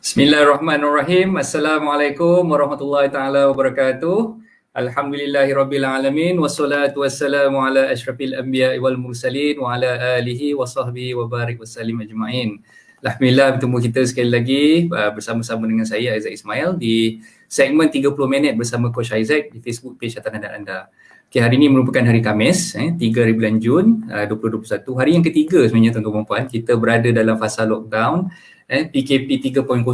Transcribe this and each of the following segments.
Bismillahirrahmanirrahim. Assalamualaikum warahmatullahi taala wabarakatuh. Alhamdulillahirabbil alamin wassalatu wassalamu ala asyrafil anbiya'i wal mursalin wa ala alihi wa sahbihi wa barik wasallim ajmain. Alhamdulillah bertemu kita sekali lagi bersama-sama dengan saya Aizat Ismail di segmen 30 minit bersama Coach Isaac di Facebook page Hartanah dan Anda. Okay, hari ini merupakan hari Khamis, 3 hari bulan Jun 2021. Hari yang ketiga sebenarnya tuan-tuan dan puan, kita berada dalam fasa lockdown PKP 3.0.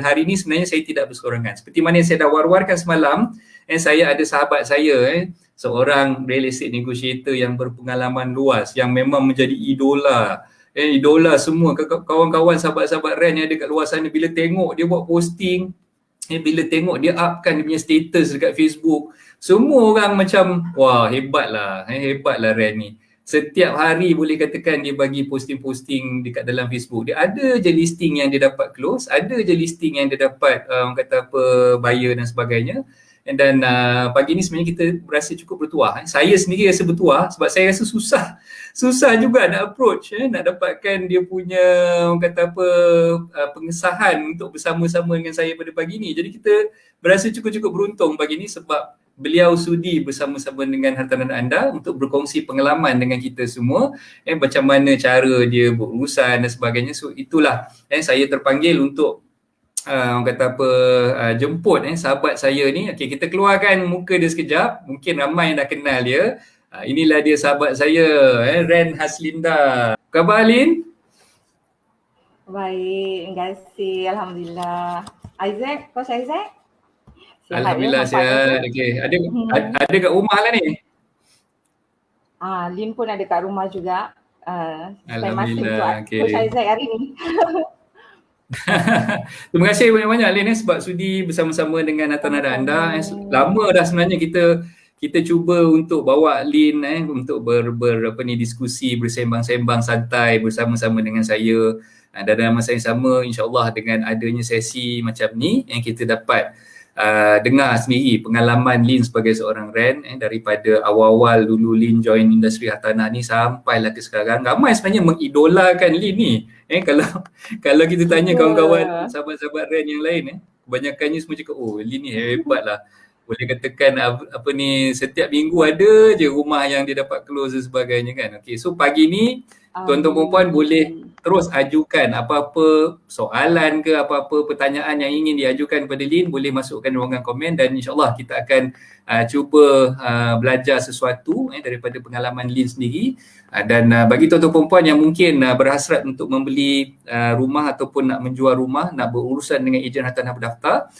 Hari ini sebenarnya saya tidak berseorangan. Seperti mana yang saya dah war-warkan semalam, saya ada sahabat saya, seorang real estate negotiator yang berpengalaman luas, yang memang menjadi idola. Idola semua kawan-kawan sahabat-sahabat Ren yang ada kat luar sana, bila tengok dia buat posting, bila tengok dia upkan dia punya status dekat Facebook, semua orang macam wah hebatlah Ren ni. Setiap hari boleh katakan dia bagi posting-posting dekat dalam Facebook. Dia ada je listing yang dia dapat close, ada je listing yang dia dapat kata apa buyer dan sebagainya. Dan pagi ni sebenarnya kita berasa cukup bertuah. Saya sendiri rasa bertuah sebab saya rasa susah juga nak approach, nak dapatkan dia punya kata apa pengesahan untuk bersama-sama dengan saya pada pagi ni. Jadi kita berasa cukup-cukup beruntung pagi ni sebab beliau sudi bersama-sama dengan Hartanah dan Anda untuk berkongsi pengalaman dengan kita semua, macam mana cara dia berurusan dan sebagainya. So itulah saya terpanggil untuk kata apa jemput sahabat saya ni. Okey, kita keluarkan muka dia sekejap, mungkin ramai yang dah kenal dia. Inilah dia sahabat saya, Ren Haslinda. Khabar Lin? Baik, terima kasih. Alhamdulillah. Isaac, Coach Isaac? Sihat. Alhamdulillah sihat. Okey, ada kat rumah lah ni. Lin pun ada kat rumah juga. Alhamdulillah. Coach Isaac hari ni. Terima kasih banyak-banyak Lin sebab sudi bersama-sama dengan Hartanah dan Anda. Lama dah sebenarnya kita cuba untuk bawa Lin untuk diskusi, bersembang-sembang santai bersama-sama dengan saya. Dan dalam masa yang sama, insya-Allah dengan adanya sesi macam ni yang kita dapat dengar sendiri pengalaman Lin sebagai seorang Ren daripada awal-awal dulu Lin join industri hartanah ni sampailah ke sekarang. Ramai sebenarnya mengidolakan Lin ni. Kalau kita tanya kawan-kawan sahabat-sahabat Ren yang lain, kebanyakannya semua cakap Lin ni hebat lah. Boleh katakan apa ni, setiap minggu ada je rumah yang dia dapat close dan sebagainya kan. Okay, so pagi ni tuan-tuan perempuan boleh terus ajukan apa-apa soalan ke apa-apa pertanyaan yang ingin diajukan kepada Lin, boleh masukkan ruangan komen dan insyaAllah kita akan cuba belajar sesuatu daripada pengalaman Lin sendiri. Dan bagi tuan-tuan perempuan yang mungkin berhasrat untuk membeli rumah ataupun nak menjual rumah, nak berurusan dengan ejen hartanah berdaftar,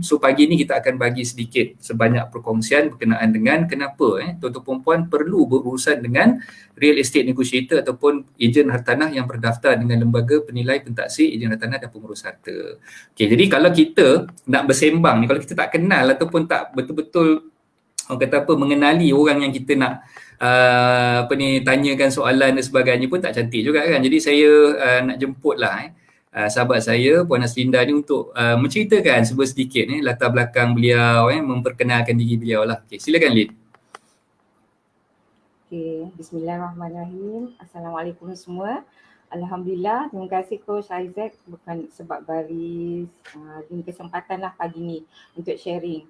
so pagi ni kita akan bagi sedikit sebanyak perkongsian berkenaan dengan kenapa tuan-tuan perempuan perlu berurusan dengan real estate negotiator ataupun ejen hartanah yang berdaftar dengan lembaga penilai pentaksir ejen hartanah dan pengurus harta. Okey, jadi kalau kita nak bersembang ni, kalau kita tak kenal ataupun tak betul-betul orang kata apa mengenali orang yang kita nak tanyakan soalan dan sebagainya pun tak cantik juga kan. Jadi saya nak jemputlah sahabat saya Puan Haslinda ni untuk menceritakan sedikit latar belakang beliau, memperkenalkan diri beliau lah. Okey, silakan Lin. Okey, bismillahirrahmanirrahim. Assalamualaikum semua. Alhamdulillah, terima kasih Coach Isaac bukan sebab bagi kesempatan lah pagi ni untuk sharing.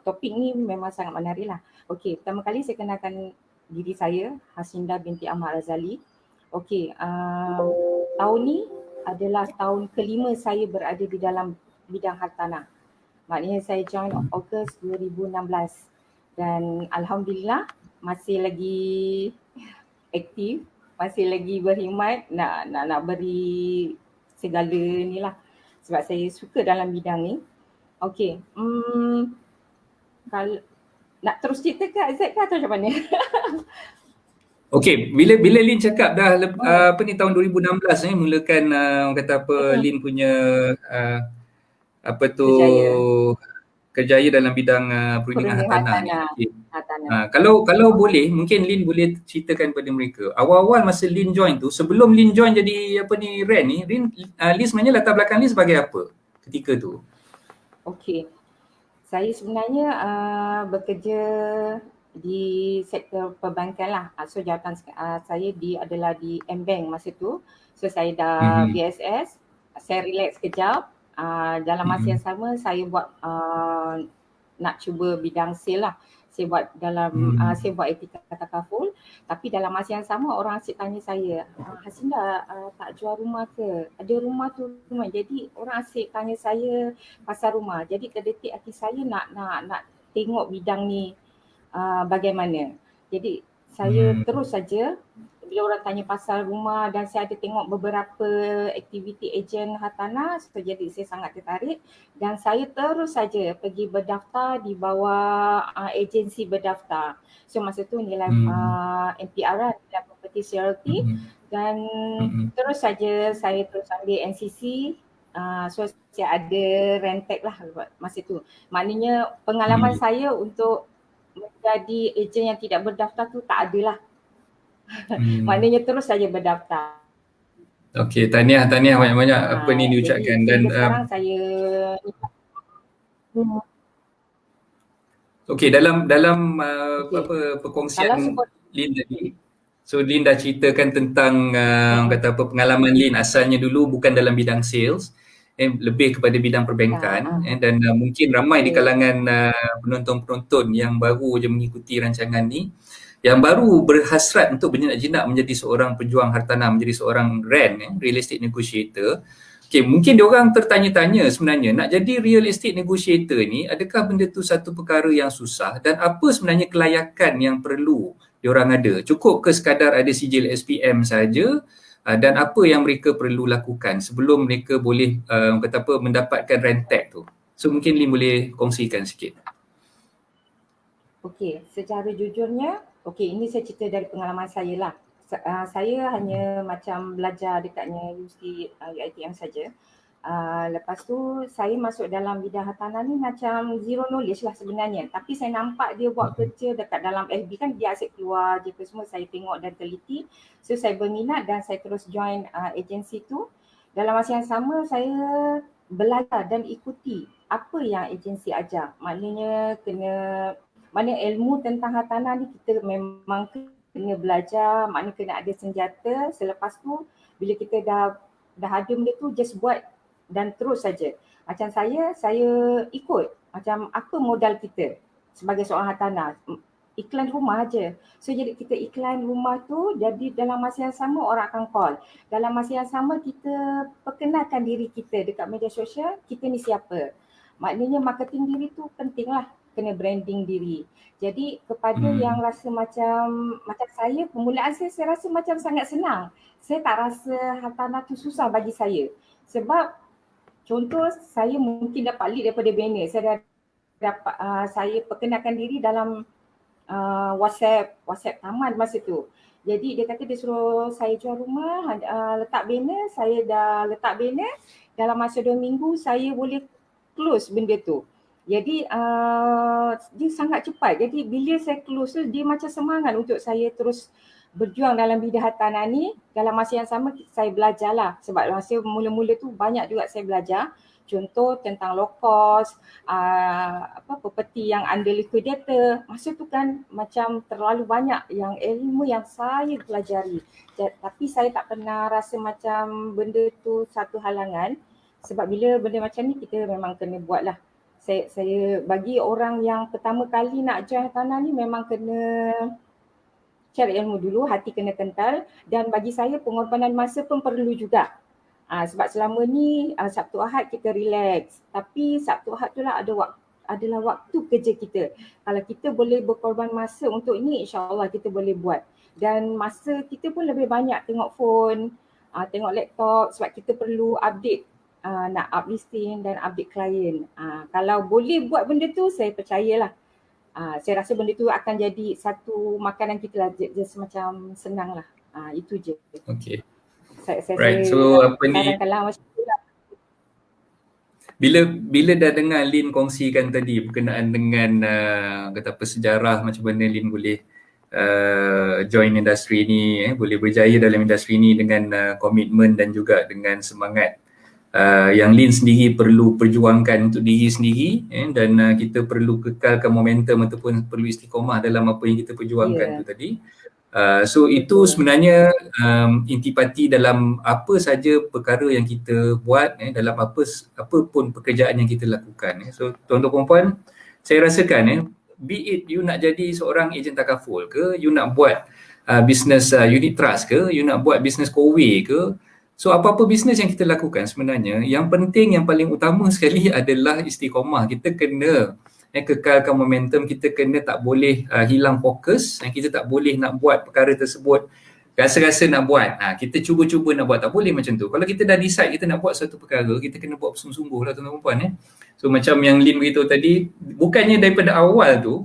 Topik ni memang sangat menarik lah. Okey, pertama kali saya kenalkan diri saya, Haslinda binti Ahmad Razali. Okey, tahun ni adalah tahun kelima saya berada di dalam bidang hartanah. Maknanya saya join Ogos 2016 dan Alhamdulillah masih lagi aktif, masih lagi berkhidmat nak beri segala ni lah sebab saya suka dalam bidang ni. Okey, kalau nak terus cerita ke Azad ke atau macam mana? Okey, bila Lin cakap dah tahun 2016 mulakan orang kata apa Lin punya kerjaya dalam bidang perundingan hartanah. Kalau boleh mungkin Lin boleh ceritakan kepada mereka awal-awal masa Lin join tu, sebelum Lin join jadi Ren ni, Lin sebenarnya latar belakang Lin sebagai apa ketika tu? Okey. Saya sebenarnya bekerja di sektor perbankan lah. So jawatan saya adalah di M-Bank masa tu. So saya dah BSS, saya relax kejap. Dalam masa yang sama saya buat nak cuba bidang sale lah. Saya buat saya buat etika takaful, tapi dalam masa yang sama orang asyik tanya saya, Haslinda tak jual rumah ke? Ada rumah tu rumah. Jadi orang asyik tanya saya pasal rumah. Jadi terdetik hati saya nak tengok bidang ni bagaimana. Jadi saya terus saja bila orang tanya pasal rumah dan saya ada tengok beberapa aktiviti ejen hartanah, so jadi saya sangat tertarik dan saya terus saja pergi berdaftar di bawah agensi berdaftar. So masa tu nilai MPR, nilai property security, dan terus saja saya terus ambil NCC. So saya ada rentek lah masa tu. Maknanya pengalaman saya untuk menjadi ejen yang tidak berdaftar tu tak ada lah. Maknanya terus saja berdaftar. Okey, tahniah banyak-banyak apa ni diucapkan. Dan sekarang saya okey, dalam apa perkongsian Lin tadi. So Lin dah ceritakan tentang kata apa pengalaman Lin asalnya dulu bukan dalam bidang sales, lebih kepada bidang perbankan, dan mungkin ramai di kalangan penonton-penonton yang baru je mengikuti rancangan ni yang baru berhasrat untuk berjinak menjadi seorang pejuang hartanah, menjadi seorang REN, real estate negotiator. Okay, mungkin diorang tertanya-tanya sebenarnya nak jadi real estate negotiator ni, adakah benda tu satu perkara yang susah dan apa sebenarnya kelayakan yang perlu diorang ada? Cukup ke sekadar ada sijil SPM saja, dan apa yang mereka perlu lakukan sebelum mereka boleh kata apa mendapatkan rentek tu? So mungkin Lin boleh kongsikan sikit. Okey, secara jujurnya, ini saya cerita dari pengalaman saya lah. Saya hanya macam belajar dekatnya Universiti UiTM saja. Lepas tu saya masuk dalam bidang hartanah ni macam zero knowledge lah sebenarnya. Tapi saya nampak dia buat kerja dekat dalam FB kan, dia asyik keluar je semua, saya tengok dan teliti. So saya berminat dan saya terus join agensi tu. Dalam masa yang sama saya belajar dan ikuti apa yang agensi ajar. Maknanya mana ilmu tentang hartanah ni kita memang kena belajar, maknanya kena ada senjata. Selepas tu bila kita dah ada benda tu, just buat dan terus saja. Macam saya ikut macam apa modal kita sebagai seorang hartanah, iklan rumah aja. So jadi kita iklan rumah tu, jadi dalam masa yang sama orang akan call. Dalam masa yang sama kita perkenalkan diri kita dekat media sosial, kita ni siapa. Maknanya marketing diri tu penting lah, kena branding diri. Jadi kepada yang rasa macam saya, permulaan saya rasa macam sangat senang. Saya tak rasa hartanah tu susah bagi saya. Sebab contoh saya mungkin dapat lead daripada banner. Saya dah dapat saya perkenalkan diri dalam WhatsApp taman masa tu. Jadi dia kata dia suruh saya jual rumah, letak banner, saya dah letak banner. Dalam masa 2 minggu saya boleh close benda tu. Jadi dia sangat cepat. Jadi bila saya close tu, dia macam semangat untuk saya terus berjuang dalam bidang hartanah ni. Dalam masa yang sama saya belajar lah. Sebab masa mula-mula tu banyak juga saya belajar. Contoh tentang low cost, property yang under liquidator. Masa tu kan macam terlalu banyak yang ilmu yang saya pelajari. Tapi saya tak pernah rasa macam benda tu satu halangan. Sebab bila benda macam ni kita memang kena buat lah. Saya bagi orang yang pertama kali nak join hartanah ni memang kena cari ilmu dulu, hati kena kental, dan bagi saya pengorbanan masa pun perlu juga. Sebab selama ni Sabtu Ahad kita relax, tapi Sabtu Ahad tu lah adalah waktu kerja kita. Kalau kita boleh berkorban masa untuk ini, insya-Allah kita boleh buat. Dan masa kita pun lebih banyak tengok phone, tengok laptop sebab kita perlu update, nak up listing dan update klien. Kalau boleh buat benda tu, saya percayalah. Saya rasa benda tu akan jadi satu makanan kita lah, just macam senang lah. Itu je. Okay. Right, so apa ni, bila dah dengar Lin kongsikan tadi berkenaan dengan kata apa sejarah macam mana Lin boleh join industri ni, boleh berjaya dalam industri ni dengan komitmen dan juga dengan semangat yang Lin sendiri perlu perjuangkan untuk diri sendiri, dan kita perlu kekalkan momentum ataupun perlu istiqomah dalam apa yang kita perjuangkan tu tadi. So itu Betul. sebenarnya intipati dalam apa saja perkara yang kita buat dalam apa pun pekerjaan yang kita lakukan. So tuan-tuan perempuan, saya rasakan be it you nak jadi seorang ejen takaful ke, you nak buat bisnes unit trust ke, you nak buat bisnes co-way ke, so apa-apa bisnes yang kita lakukan sebenarnya, yang penting, yang paling utama sekali adalah istiqamah. Kita kena kekalkan momentum, kita kena tak boleh hilang fokus, kita tak boleh nak buat perkara tersebut rasa-rasa nak buat, kita cuba-cuba nak buat, tak boleh macam tu. Kalau kita dah decide kita nak buat satu perkara, kita kena buat bersungguh-sungguh lah tuan-tuan puan. So macam yang Lin beritahu tadi, bukannya daripada awal tu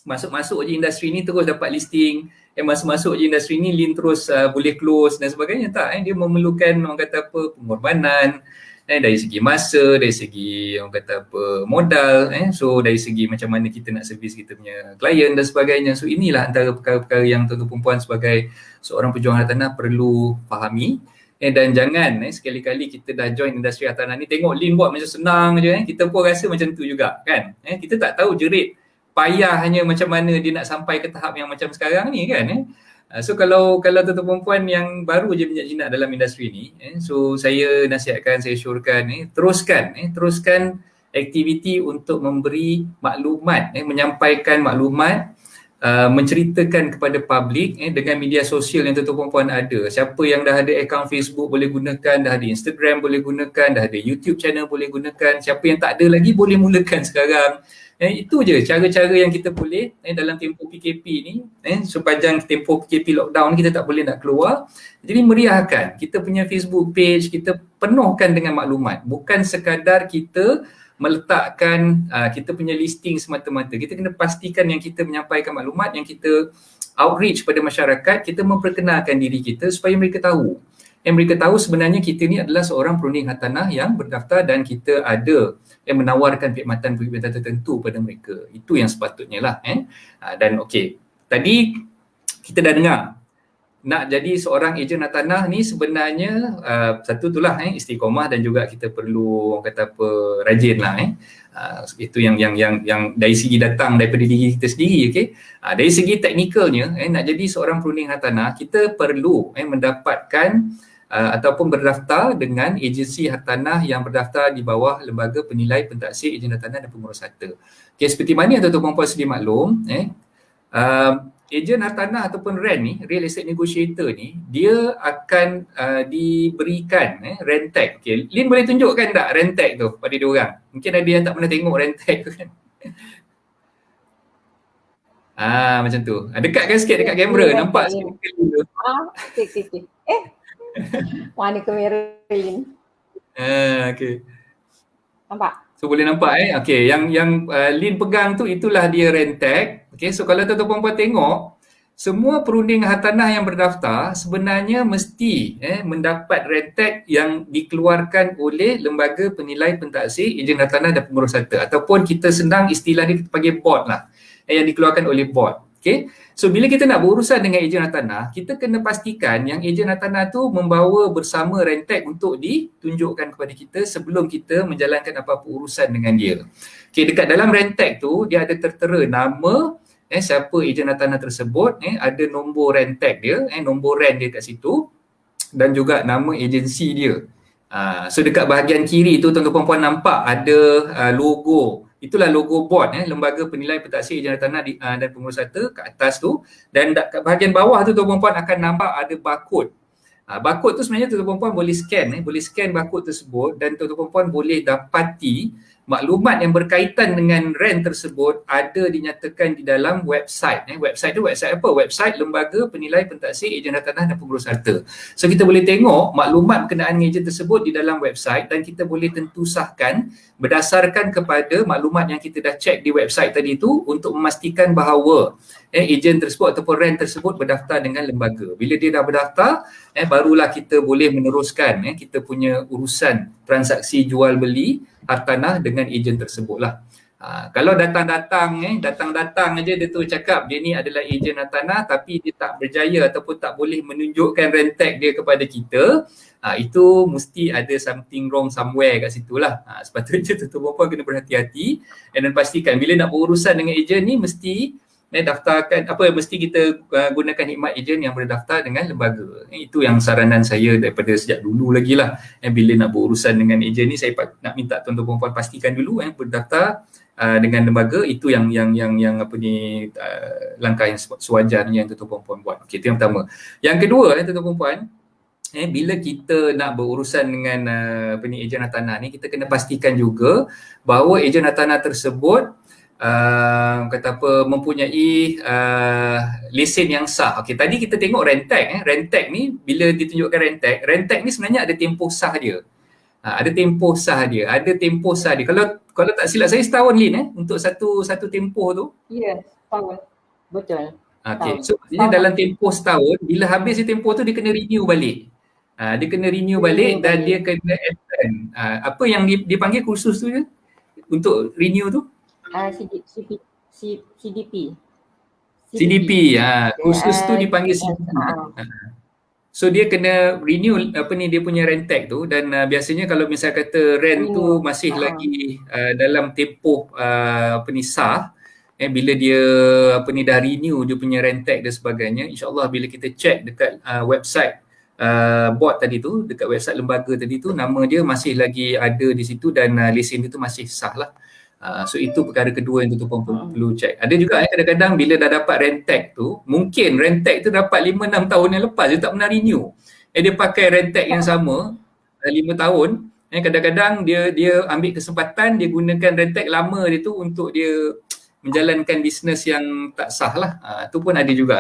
masuk-masuk je industri ni terus dapat listing, masuk-masuk je industri ni Lin terus boleh close dan sebagainya. Tak, dia memerlukan orang kata apa, pengorbanan dari segi masa, dari segi orang kata apa, modal, so dari segi macam mana kita nak servis kita punya klien dan sebagainya. So inilah antara perkara-perkara yang tuan-tuan perempuan sebagai seorang pejuang hartanah perlu fahami. Dan jangan sekali-kali kita dah join industri hartanah ni tengok Lin buat macam senang je, kita pun rasa macam tu juga kan. Kita tak tahu jerit payahnya macam mana dia nak sampai ke tahap yang macam sekarang ni kan. So kalau tuan-tuan perempuan yang baru je berjinak dalam industri ni, so saya nasihatkan, saya syorkan, teruskan aktiviti untuk memberi maklumat, menyampaikan maklumat, menceritakan kepada publik dengan media sosial yang tuan-tuan perempuan ada. Siapa yang dah ada akaun Facebook boleh gunakan, dah ada Instagram boleh gunakan, dah ada YouTube channel boleh gunakan. Siapa yang tak ada lagi boleh mulakan sekarang. Itu je cara-cara yang kita boleh dalam tempoh PKP ni, sepanjang tempoh PKP lockdown kita tak boleh nak keluar. Jadi meriahkan kita punya Facebook page, kita penuhkan dengan maklumat. Bukan sekadar kita meletakkan kita punya listing semata-mata. Kita kena pastikan yang kita menyampaikan maklumat, yang kita outreach pada masyarakat, kita memperkenalkan diri kita supaya mereka tahu. Mereka tahu sebenarnya kita ni adalah seorang perunding hartanah yang berdaftar dan kita ada yang menawarkan perkhidmatan tertentu pada mereka. Itu yang sepatutnya lah. Dan okey, tadi kita dah dengar nak jadi seorang ejen hartanah ni sebenarnya satu itulah istiqamah dan juga kita perlu orang kata apa, rajin lah. Itu yang dari segi datang daripada diri kita sendiri. Okay? Dari segi teknikalnya, nak jadi seorang perunding hartanah kita perlu mendapatkan ataupun berdaftar dengan agensi hartanah yang berdaftar di bawah Lembaga Penilai Pentaksir Ejen Hartanah dan Pengurus Harta. Okay, seperti mana yang tuan-tuan perempuan sedia maklum, ejen hartanah ataupun REN ni, Real Estate Negotiator ni, dia akan diberikan RENTAG. Okay, Lin boleh tunjukkan tak RENTAG tu pada dia orang? Mungkin ada yang tak pernah tengok RENTAG tu kan. Macam tu. Dekatkan sikit dekat kamera, nampak sikit tu. Okey. Mana kamera Lin? Okey. Nampak? So boleh nampak okey, yang Lin pegang tu itulah dia RENTAG. Okey, so kalau tuan-tuan perempuan tengok, semua perunding hartanah yang berdaftar sebenarnya mesti mendapat RENTAG yang dikeluarkan oleh Lembaga Penilai Pentaksir Ejen Hartanah dan Pengurus Harta, ataupun kita senang istilah ni kita panggil board lah, yang dikeluarkan oleh board. Okay. So bila kita nak berurusan dengan ejen hartanah, kita kena pastikan yang ejen hartanah tu membawa bersama RENTAG untuk ditunjukkan kepada kita sebelum kita menjalankan apa-apa urusan dengan dia. Okay, dekat dalam RENTAG tu dia ada tertera nama siapa ejen hartanah tersebut, ada nombor RENTAG dia, nombor REN dia kat situ, dan juga nama agensi dia. So dekat bahagian kiri tu tuan-tuan perempuan nampak ada logo. Itulah logo board Lembaga Penilai Pentaksir Ejen Hartanah dan Pengurus Harta kat atas tu, dan kat bahagian bawah tu tuan-tuan perempuan akan nampak ada barcode. Barcode tu sebenarnya tuan-tuan perempuan boleh scan barcode tersebut, dan tuan-tuan perempuan boleh dapati maklumat yang berkaitan dengan REN tersebut ada dinyatakan di dalam website. Website tu website apa? Website Lembaga Penilai Pentaksir Ejen Hartanah dan Pengurus Harta. So kita boleh tengok maklumat berkenaan ejen tersebut di dalam website, dan kita boleh tentu sahkan berdasarkan kepada maklumat yang kita dah check di website tadi tu untuk memastikan bahawa ejen tersebut ataupun REN tersebut berdaftar dengan lembaga. Bila dia dah berdaftar, barulah kita boleh meneruskan kita punya urusan transaksi jual beli hartanah dengan ejen tersebut lah. Kalau datang-datang aja dia tu cakap dia ni adalah ejen hartanah tapi dia tak berjaya ataupun tak boleh menunjukkan RENTAG dia kepada kita, itu mesti ada something wrong somewhere kat situ lah. Sepatutnya tuan-tuan perempuan kena berhati-hati dan pastikan bila nak berurusan dengan ejen ni mesti daftarkan apa mesti kita gunakan khidmat ejen yang berdaftar dengan lembaga. Itu yang saranan saya daripada sejak dulu lagi lah. Bila nak berurusan dengan ejen ni, saya nak minta tuan-tuan perempuan pastikan dulu berdaftar dengan lembaga. Itu yang apa ni langkah yang sewajarnya yang tuan-tuan perempuan buat. Okey, itu yang pertama. Yang kedua tuan-tuan perempuan, bila kita nak berurusan dengan ejen hartanah ni, kita kena pastikan juga bahawa ejen hartanah tersebut kata apa mempunyai lesen yang sah. Okey, tadi kita tengok rentek. Rentek ni bila ditunjukkan rentek ni sebenarnya ada tempoh sah dia. Ada tempoh sah dia. Kalau tak silap saya setahun Lin untuk satu tempoh tu. Ya, setahun. Betul. Okey, so maksudnya dalam tempoh setahun, bila habis tempoh tu dia kena renew balik. Dia kena renew balik dan dia kena attend. Apa yang dipanggil kursus tu je untuk renew tu? CDP. Kursus tu dipanggil CDP. So dia kena renew dia punya rentek tu, dan biasanya kalau misal kata rent tu masih lagi dalam tempoh sah, bila dia dah renew dia punya rentek dan sebagainya, insya-Allah bila kita check dekat website board tadi tu, dekat website lembaga tadi tu, nama dia masih lagi ada di situ dan lesen dia tu masih sah lah. So itu perkara kedua yang tuan-tuan perlu check. Ada juga kadang-kadang bila dah dapat rentek tu, mungkin rentek tu dapat 5-6 tahun yang lepas, dia tak pernah renew. Dia pakai rentek yang sama 5 tahun. Kadang-kadang dia ambil kesempatan, dia gunakan rentek lama dia tu untuk dia menjalankan bisnes yang tak sah lah. Itu pun ada juga.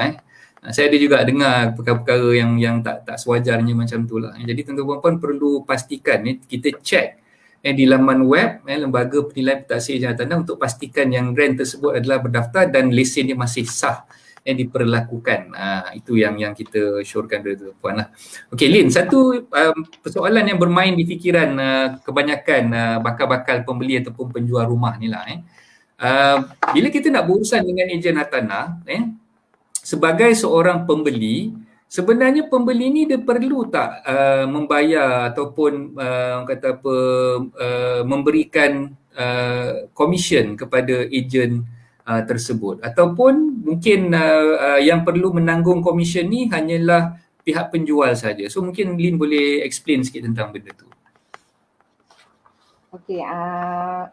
Saya ada juga dengar perkara-perkara yang tak sewajarnya macam tu lah. Jadi tuan-tuan perlu pastikan kita check di laman web Lembaga Penilaian Pentaksir Ejen Hartanah untuk pastikan yang rent tersebut adalah berdaftar dan lesen dia masih sah diperlakukan. Itu yang kita syorkan dulu puan lah. Okey Lin, satu persoalan yang bermain di fikiran kebanyakan bakal-bakal pembeli ataupun penjual rumah ni lah. Bila kita nak berurusan dengan ejen hartanah, sebagai seorang pembeli, sebenarnya pembeli ni dia perlu tak membayar ataupun memberikan komisen kepada ejen tersebut, ataupun mungkin yang perlu menanggung komisen ni hanyalah pihak penjual saja. So mungkin Lin boleh explain sikit tentang benda tu. Okey,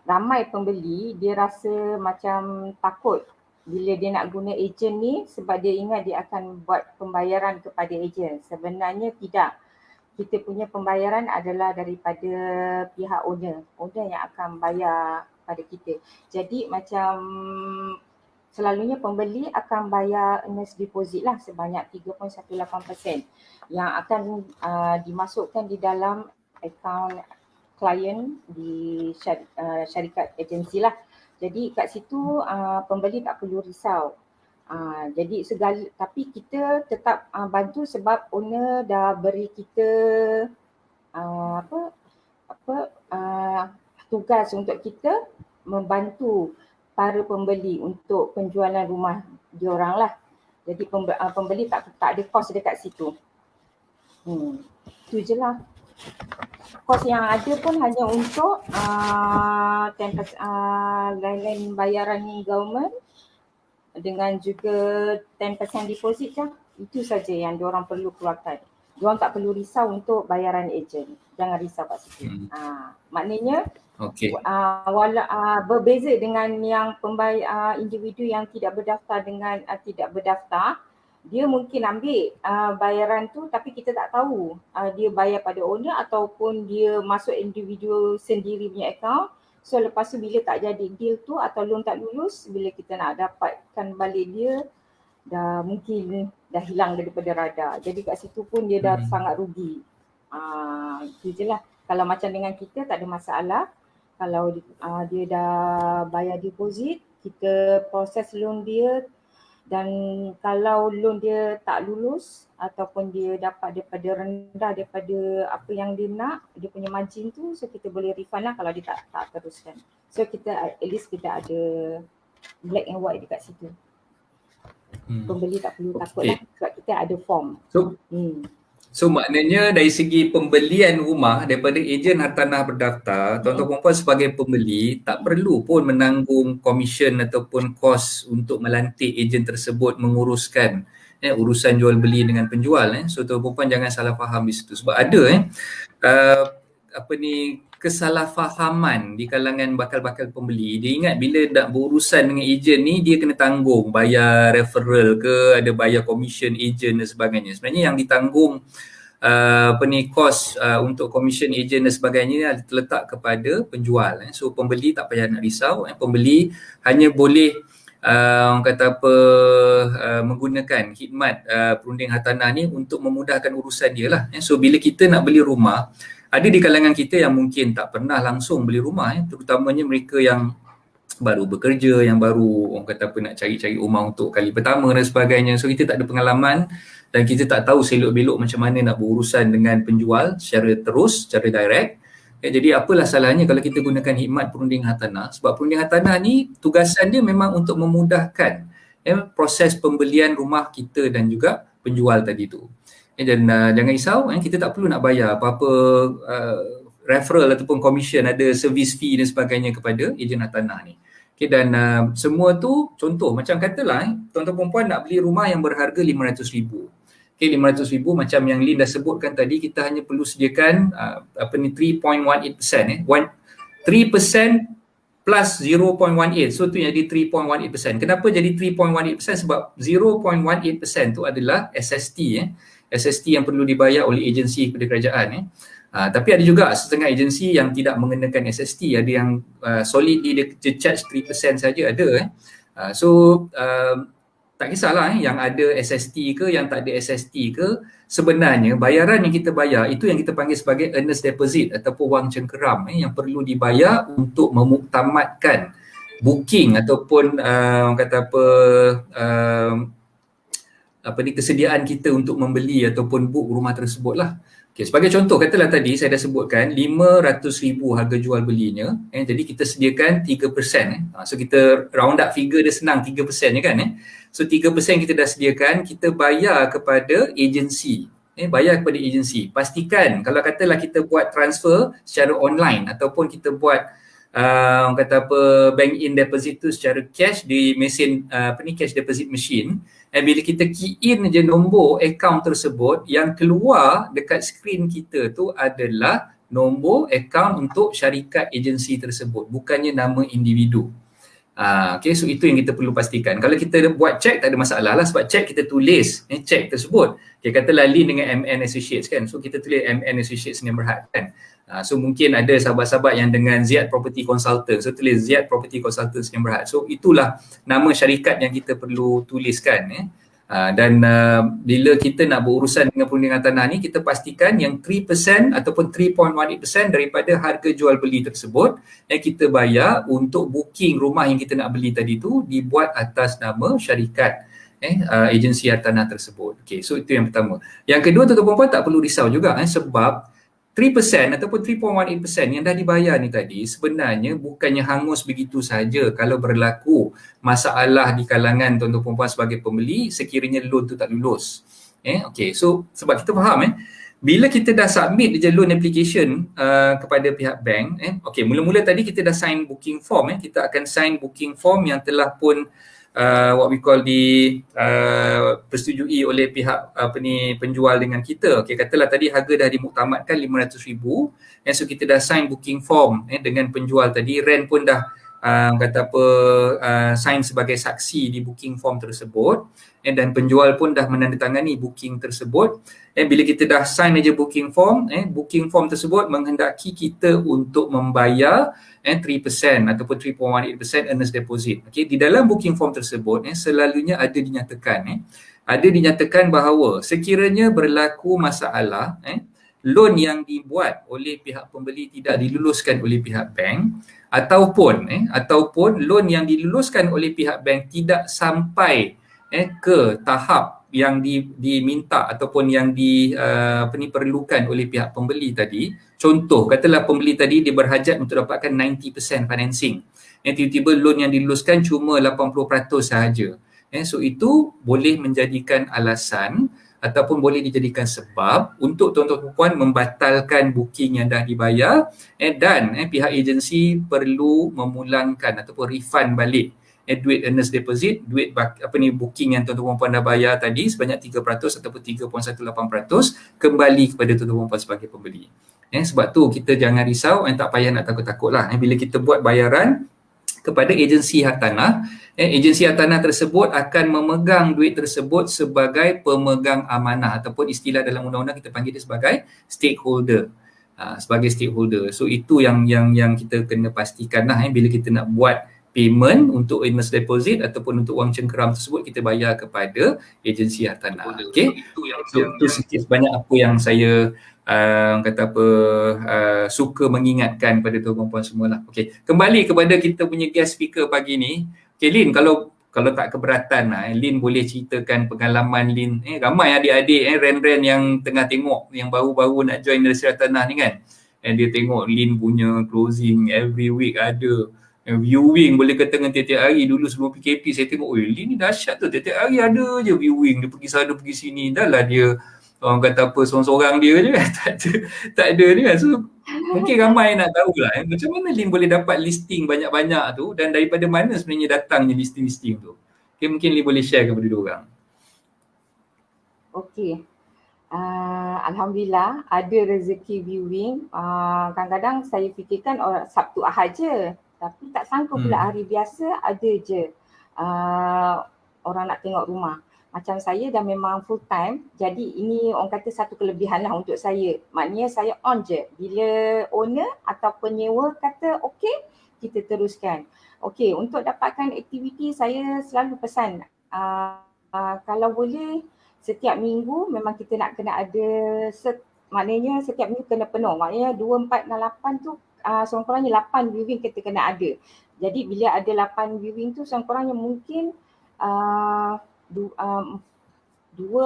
ramai pembeli dia rasa macam takut bila dia nak guna ejen ni sebab dia ingat dia akan buat pembayaran kepada ejen. Sebenarnya tidak. Kita punya pembayaran adalah daripada pihak owner yang akan bayar pada kita. Jadi macam selalunya pembeli akan bayar earnest deposit lah sebanyak 3.18% yang akan dimasukkan di dalam akaun klien di syarikat agensi lah. Jadi kat situ pembeli tak perlu risau. Jadi tapi kita tetap bantu sebab owner dah beri kita tugas untuk kita membantu para pembeli untuk penjualan rumah diorang lah. Jadi pembeli tak ada kos dekat situ. Itu je lah. Kos yang ada pun hanya untuk lain-lain bayaran government dengan juga 10% deposit je. Itu saja yang diorang perlu keluarkan. Diorang tak perlu risau untuk bayaran ejen. Jangan risau kat situ. Maknanya berbeza dengan yang individu yang tidak berdaftar dengan tidak berdaftar, dia mungkin ambil bayaran tu tapi kita tak tahu dia bayar pada owner ataupun dia masuk individu sendiri punya account. So lepas tu bila tak jadi deal tu atau loan tak lulus, bila kita nak dapatkan balik dia mungkin dah hilang daripada radar. Jadi kat situ pun dia dah sangat rugi. Itu je lah. Kalau macam dengan kita tak ada masalah. Kalau dia dah bayar deposit, kita proses loan dia. Dan kalau loan dia tak lulus ataupun dia dapat daripada rendah daripada apa yang dia nak, dia punya margin tu, so kita boleh refund lah kalau dia tak teruskan. So kita at least kita ada black and white dekat situ. Pembeli tak perlu takut lah sebab kita ada form. So maknanya dari segi pembelian rumah daripada ejen hartanah berdaftar, tuan-tuan perempuan sebagai pembeli tak perlu pun menanggung komisen ataupun kos untuk melantik ejen tersebut menguruskan urusan jual beli dengan penjual. So tuan-tuan perempuan jangan salah faham di situ sebab ada uh, kesalahfahaman di kalangan bakal-bakal pembeli. Dia ingat bila nak berurusan dengan ejen ni dia kena tanggung bayar referral ke, ada bayar komisen ejen dan sebagainya. Sebenarnya yang ditanggung kos untuk komisen ejen dan sebagainya terletak kepada penjual. So pembeli tak payah nak risau. Pembeli hanya boleh orang kata apa menggunakan khidmat perunding hartanah ni untuk memudahkan urusan dia lah. So bila kita nak beli rumah, ada di kalangan kita yang mungkin tak pernah langsung beli rumah, terutamanya mereka yang baru bekerja, yang baru orang kata apa nak cari-cari rumah untuk kali pertama dan sebagainya. So kita tak ada pengalaman dan kita tak tahu selok-belok macam mana nak berurusan dengan penjual secara terus, secara direct. Jadi apalah salahnya kalau kita gunakan khidmat perunding hartanah, sebab perunding hartanah ni tugasan dia memang untuk memudahkan proses pembelian rumah kita dan juga penjual tadi tu. Dan jangan risau, kita tak perlu nak bayar apa-apa referral ataupun commission, ada service fee dan sebagainya kepada ejen hartanah ni. Dan semua tu contoh macam katalah tuan-tuan perempuan nak beli rumah yang berharga RM500,000. 500,000 macam yang Lin dah sebutkan tadi, kita hanya perlu sediakan 3.18%. 3% plus 0.18, so tu jadi 3.18%. Kenapa jadi 3.18%? Sebab 0.18% tu adalah SST SST yang perlu dibayar oleh agensi kepada kerajaan. Tapi ada juga setengah agensi yang tidak mengenakan SST, ada yang solidly dia charge 3% saja ada. Tak kisahlah yang ada SST ke yang tak ada SST ke, sebenarnya bayaran yang kita bayar itu yang kita panggil sebagai earnest deposit ataupun wang cengkeram yang perlu dibayar untuk memuktamadkan booking ataupun kesediaan kita untuk membeli ataupun book rumah tersebut lah. Sebagai contoh, katalah tadi saya dah sebutkan RM500,000 harga jual belinya, jadi kita sediakan 3%. So kita round up figure dia senang, 3% je kan. So 3% kita dah sediakan, kita bayar kepada agensi. Bayar kepada agensi. Pastikan kalau katalah kita buat transfer secara online ataupun kita buat bank in deposit tu secara cash di mesin cash deposit machine, bila kita key in je nombor akaun tersebut, yang keluar dekat skrin kita tu adalah nombor akaun untuk syarikat agensi tersebut, bukannya nama individu. So itu yang kita perlu pastikan. Kalau kita buat cek tak ada masalah lah, sebab cek kita tulis cek tersebut. Katalah Lin dengan MN Associates kan, so kita tulis MN Associates Sdn Bhd kan. So mungkin ada sahabat-sahabat yang dengan Ziyad Property Consultant, so tulis Ziyad Property Consultant Sdn Bhd. So itulah nama syarikat yang kita perlu tuliskan. Dan bila kita nak berurusan dengan perundingan tanah ni, kita pastikan yang 3% ataupun 3.18% daripada harga jual beli tersebut yang kita bayar untuk booking rumah yang kita nak beli tadi tu dibuat atas nama syarikat agensi hartanah tersebut. So itu yang pertama. Yang kedua, tuan-tuan perempuan tak perlu risau juga sebab 3% ataupun 3.18% yang dah dibayar ni tadi sebenarnya bukannya hangus begitu saja kalau berlaku masalah di kalangan tuan-tuan perempuan sebagai pembeli sekiranya loan tu tak lulus. So sebab kita faham bila kita dah submit je loan application kepada pihak bank, mula-mula tadi kita dah sign booking form, kita akan sign booking form yang telah pun what we call persetujui oleh pihak penjual dengan kita. Katalah tadi harga dah dimuktamadkan RM500,000, so kita dah sign booking form dengan penjual tadi, rent pun dah sign sebagai saksi di booking form tersebut, dan penjual pun dah menandatangani booking tersebut. Bila kita dah sign aja booking form tersebut menghendaki kita untuk membayar 3% ataupun 3.18% earnest deposit. Di dalam booking form tersebut selalunya ada dinyatakan bahawa sekiranya berlaku masalah, loan yang dibuat oleh pihak pembeli tidak diluluskan oleh pihak bank, ataupun loan yang diluluskan oleh pihak bank tidak sampai ke tahap yang diminta ataupun yang diperlukan oleh pihak pembeli tadi. Contoh, katalah pembeli tadi dia berhajat untuk dapatkan 90% financing, tiba-tiba loan yang diluluskan cuma 80% sahaja. So itu boleh menjadikan alasan ataupun boleh dijadikan sebab untuk tuan-tuan perempuan membatalkan booking yang dah dibayar dan pihak agensi perlu memulangkan ataupun refund balik duit earnest deposit, duit booking yang tuan-tuan perempuan dah bayar tadi sebanyak 3% ataupun 3.18% kembali kepada tuan-tuan perempuan sebagai pembeli. Sebab tu kita jangan risau, tak payah nak takut-takut lah. Bila kita buat bayaran kepada agensi hartanah, agensi hartanah tersebut akan memegang duit tersebut sebagai pemegang amanah ataupun istilah dalam undang-undang kita panggil dia sebagai stakeholder. Sebagai stakeholder. So itu yang kita kena pastikan lah bila kita nak buat payment untuk earnest deposit ataupun untuk wang cengkeram tersebut, kita bayar kepada agensi hartanah. Okay? So itu sikit sebanyak apa yang saya suka mengingatkan pada tuan-tuan puan semua lah. Okay. Kembali kepada kita punya guest speaker pagi ni. Okay, Lin, kalau tak keberatan lah, Lin boleh ceritakan pengalaman Lin. Ramai adik-adik Ren-Ren yang tengah tengok, yang baru-baru nak join industri hartanah ni kan. Dia tengok Lin punya closing every week ada. Viewing boleh kata dengan tiap-tiap hari. Dulu sebelum PKP saya tengok, Lin ni dahsyat tu, tiap-tiap hari ada je viewing. Dia pergi sana pergi sini. Dah lah dia orang kata apa, seorang-seorang dia je kan. tak ada ni kan. So mungkin ramai nak tahu lah macam mana Lin boleh dapat listing banyak-banyak tu dan daripada mana sebenarnya datangnya listing-listing tu. Okay, mungkin Lin boleh share kepada diorang. Okay. Alhamdulillah ada rezeki viewing. Kadang-kadang saya fikirkan Sabtu Ahad je. Tapi tak sangka pula hari biasa ada je orang nak tengok rumah. Macam saya dah memang full time, jadi ini orang kata satu kelebihan lah untuk saya. Maknanya saya on je. Bila owner atau penyewa kata okey, kita teruskan. Okey, untuk dapatkan aktiviti saya selalu pesan kalau boleh setiap minggu memang kita nak kena ada maknanya setiap minggu kena penuh. Maknanya 2, 4 dan 8 tu sekurang-kurangnya 8 viewing kita kena ada. Jadi bila ada 8 viewing tu sekurang-kurangnya mungkin 2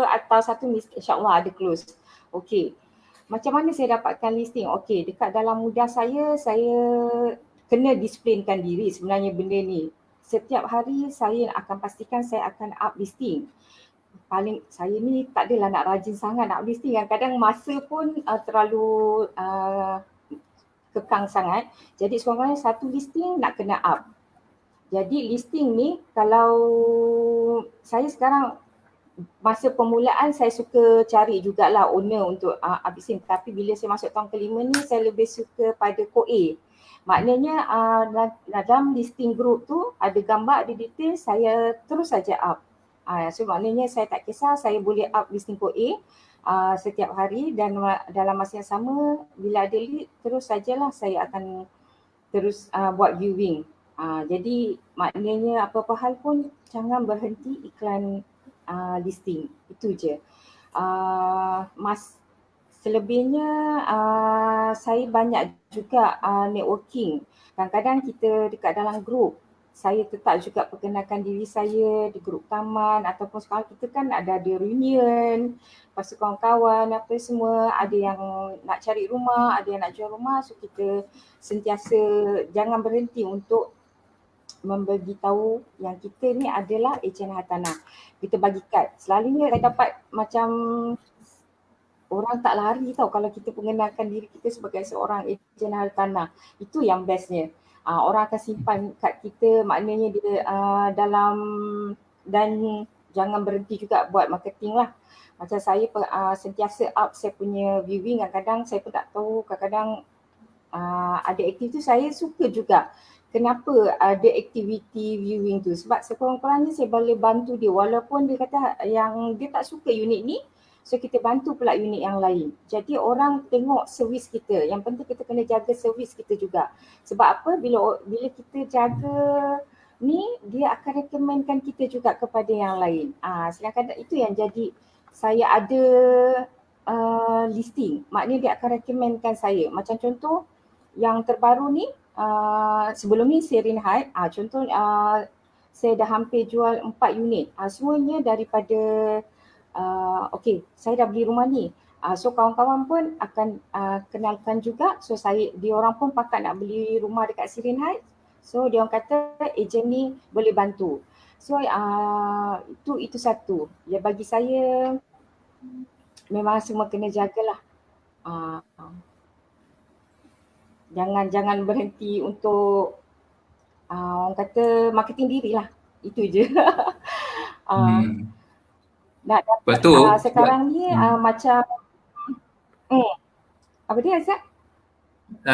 atau 1 insyaAllah ada close. Okey. Macam mana saya dapatkan listing? Okey, dekat dalam mudah saya kena displaykan diri sebenarnya benda ni. Setiap hari saya akan pastikan saya akan up listing. Paling saya ni tak adalah nak rajin sangat nak up listing. Kadang masa pun terlalu kekang sangat. Jadi sekurang-kurangnya 1 listing nak kena up. Jadi listing ni kalau saya sekarang masa permulaan saya suka cari jugalah owner untuk up listing. Tapi bila saya masuk tahun kelima ni saya lebih suka pada KOA. Maknanya dalam listing group tu ada gambar, ada detail, saya terus saja up. So maknanya saya tak kisah, saya boleh up listing KOA setiap hari dan dalam masa yang sama bila ada lead terus sajalah saya akan terus buat viewing. Jadi maknanya apa-apa hal pun jangan berhenti iklan listing. Itu je. Selebihnya saya banyak juga networking. Kadang-kadang kita dekat dalam grup, saya tetap juga perkenalkan diri saya di grup taman ataupun sekarang kita kan ada reunion, lepas tu kawan-kawan apa semua, ada yang nak cari rumah, ada yang nak jual rumah. So kita sentiasa jangan berhenti untuk membagi tahu yang kita ni adalah ejen hartanah. Kita bagi kad. Selalunya saya dapat macam orang tak lari tau kalau kita mengenalkan diri kita sebagai seorang ejen hartanah. Itu yang bestnya. Orang akan simpan kad kita, maknanya dia dalam, dan jangan berhenti juga buat marketing lah. Macam saya sentiasa up saya punya viewing, kadang-kadang saya pun tak tahu, kadang-kadang ada aktiviti saya suka juga. Kenapa ada aktiviti viewing tu? Sebab sekurang-kurangnya saya boleh bantu dia walaupun dia kata yang dia tak suka unit ni, so kita bantu pula unit yang lain. Jadi orang tengok servis kita. Yang penting kita kena jaga servis kita juga. Sebab apa? Bila kita jaga ni, dia akan recommendkan kita juga kepada yang lain. Sedangkan itu yang jadi saya ada listing. Maknanya dia akan recommendkan saya. Macam contoh yang terbaru ni, sebelum ni Serin Heights, contoh saya dah hampir jual 4 unit. Semuanya daripada okey, saya dah beli rumah ni. So kawan-kawan pun akan kenalkan juga. So dia orang pun pakat nak beli rumah dekat Serin Heights. So dia orang kata ejen ni boleh bantu. So itu satu. Ya bagi saya memang semua kena jagalah. Uh, jangan berhenti untuk orang kata marketing diri lah. Itu je. Hmm. Nak Lepas dapat tu, sekarang ni macam apa dia Azad?